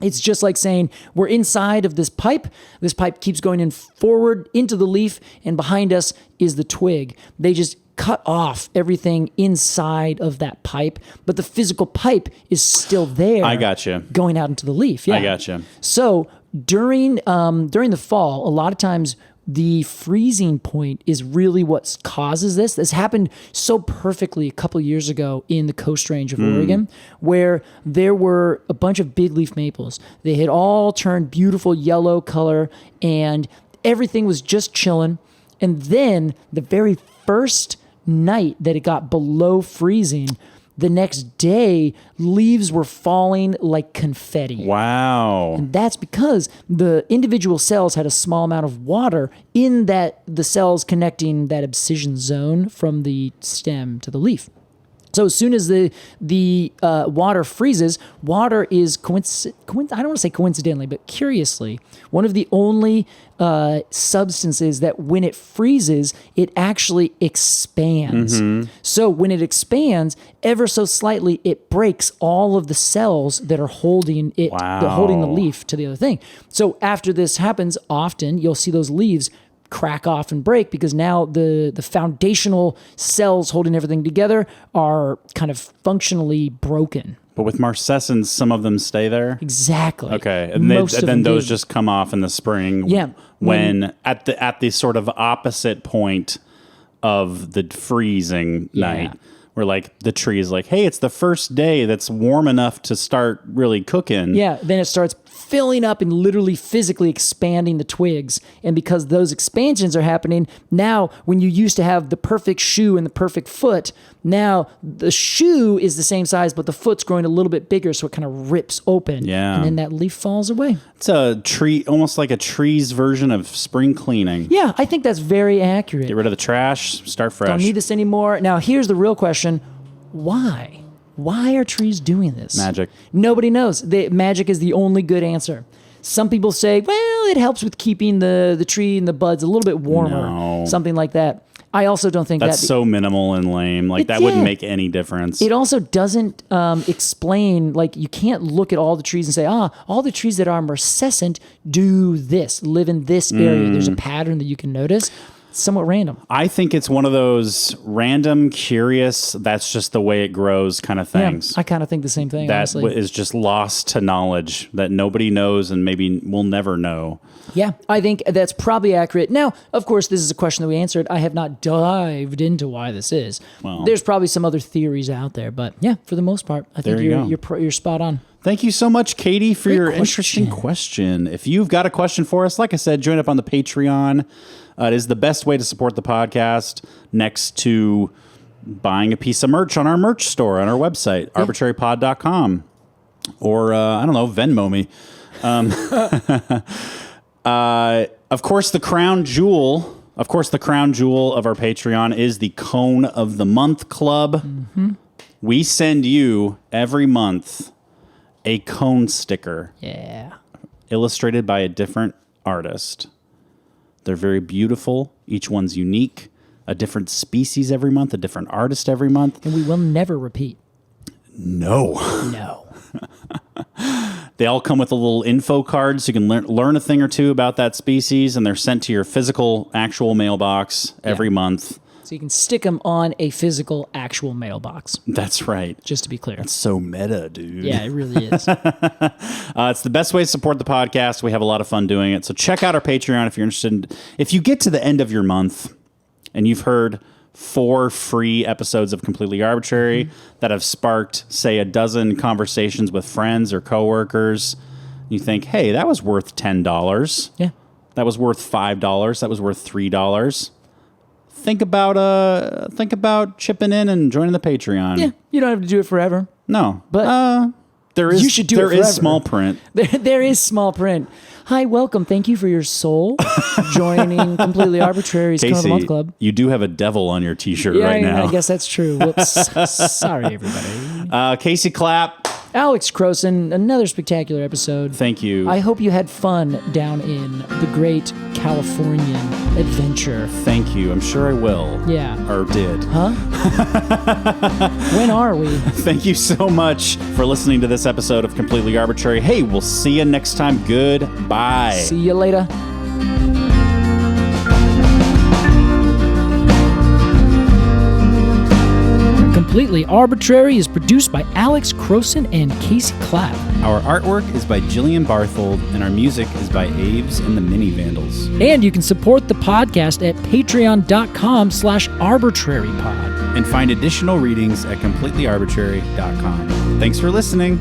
It's just like saying we're inside of this pipe. This pipe keeps going in forward into the leaf, and behind us is the twig. They just cut off everything inside of that pipe, but the physical pipe is still there. I gotcha. Going out into the leaf. Yeah. I gotcha. So during the fall, a lot of times the freezing point is really what causes this. This happened so perfectly a couple years ago in the Coast Range of Oregon, where there were a bunch of big leaf maples. They had all turned beautiful yellow color, and everything was just chilling. And then the very first night that it got below freezing, the next day, leaves were falling like confetti. Wow. And that's because the individual cells had a small amount of water in the cells connecting that abscission zone from the stem to the leaf. So as soon as the water freezes, water is I don't want to say coincidentally, but curiously, one of the only substances that when it freezes, it actually expands. So when it expands ever so slightly, it breaks all of the cells that are holding it, holding the leaf to the other thing. So after this happens, often you'll see those leaves crack off and break because now the foundational cells holding everything together are kind of functionally broken. But with marcescens, some of them stay there? Then Okay. And then those just come off in the spring. Yeah. When at the sort of opposite point of the freezing night, where like the tree is like, hey, it's the first day that's warm enough to start really cooking. Yeah. Then it starts filling up and literally physically expanding the twigs. And because those expansions are happening, now when you used to have the perfect shoe and the perfect foot, now the shoe is the same size, but the foot's growing a little bit bigger, so it kind of rips open. Yeah. And then that leaf falls away. It's a tree, almost like a tree's version of spring cleaning. Yeah, I think that's very accurate. Get rid of the trash, start fresh. Don't need this anymore. Now, here's the real question. Why? Why are trees doing this? Magic. Nobody knows. Magic is the only good answer. Some people say, well, it helps with keeping the tree and the buds a little bit warmer. No. Something like that. I also don't think that's so minimal and lame. Like that wouldn't make any difference. It also doesn't explain, like you can't look at all the trees and say, all the trees that are marcescent do this, live in this area. There's a pattern that you can notice. It's somewhat random. I think it's one of those random, curious, that's just the way it grows kind of things. Yeah, I kind of think the same thing, that honestly. is just lost to knowledge that nobody knows and maybe we'll never know. Yeah, I think that's probably accurate. Now, of course, this is a question that we answered. I have not dived into why this is. Well, there's probably some other theories out there, but yeah, for the most part, I think you're spot on. Thank you so much, Katie, for your interesting question. If you've got a question for us, like I said, join up on the Patreon. It is the best way to support the podcast next to buying a piece of merch on our merch store on our website, arbortrarypod.com. Or, I don't know, Venmo me. Of course, the crown jewel of our Patreon is the Cone of the Month Club. We send you every month a cone sticker. Yeah. Illustrated by a different artist. They're very beautiful. Each one's unique. A different species every month, a different artist every month. And we will never repeat. No. No. They all come with a little info card so you can learn a thing or two about that species, and they're sent to your physical, actual mailbox every month. So you can stick them on a physical, actual mailbox. That's right. Just to be clear. It's so meta, dude. Yeah, it really is. It's the best way to support the podcast. We have a lot of fun doing it. So check out our Patreon if you're interested. If you get to the end of your month and you've heard 4 free episodes of Completely Arbortrary that have sparked, say, a dozen conversations with friends or coworkers, you think, hey, that was worth $10. Yeah. That was worth $5. That was worth $3. Think about chipping in and joining the Patreon. Yeah, you don't have to do it forever. No, but there is. You should do there it forever. is small print. There is small print. Hi, welcome. Thank you for your soul joining Completely Arbortrary's Come of the Month Club. You do have a devil on your T-shirt Yeah, right now. I guess that's true. Whoops. Sorry, everybody. Casey Clapp. Alex Crowson, another spectacular episode. Thank you. I hope you had fun down in the great Californian adventure. Thank you. I'm sure I will. Yeah. Or did. Huh? When are we? Thank you so much for listening to this episode of Completely Arbortrary. Hey, we'll see you next time. Goodbye. See you later. Completely Arbortrary is produced by Alex Crowson and Casey Clapp. Our artwork is by Jillian Barthold, and our music is by Aves and the Mini Vandals. And you can support the podcast at patreon.com/arbitrarypod. And find additional readings at completelyarbitrary.com. Thanks for listening.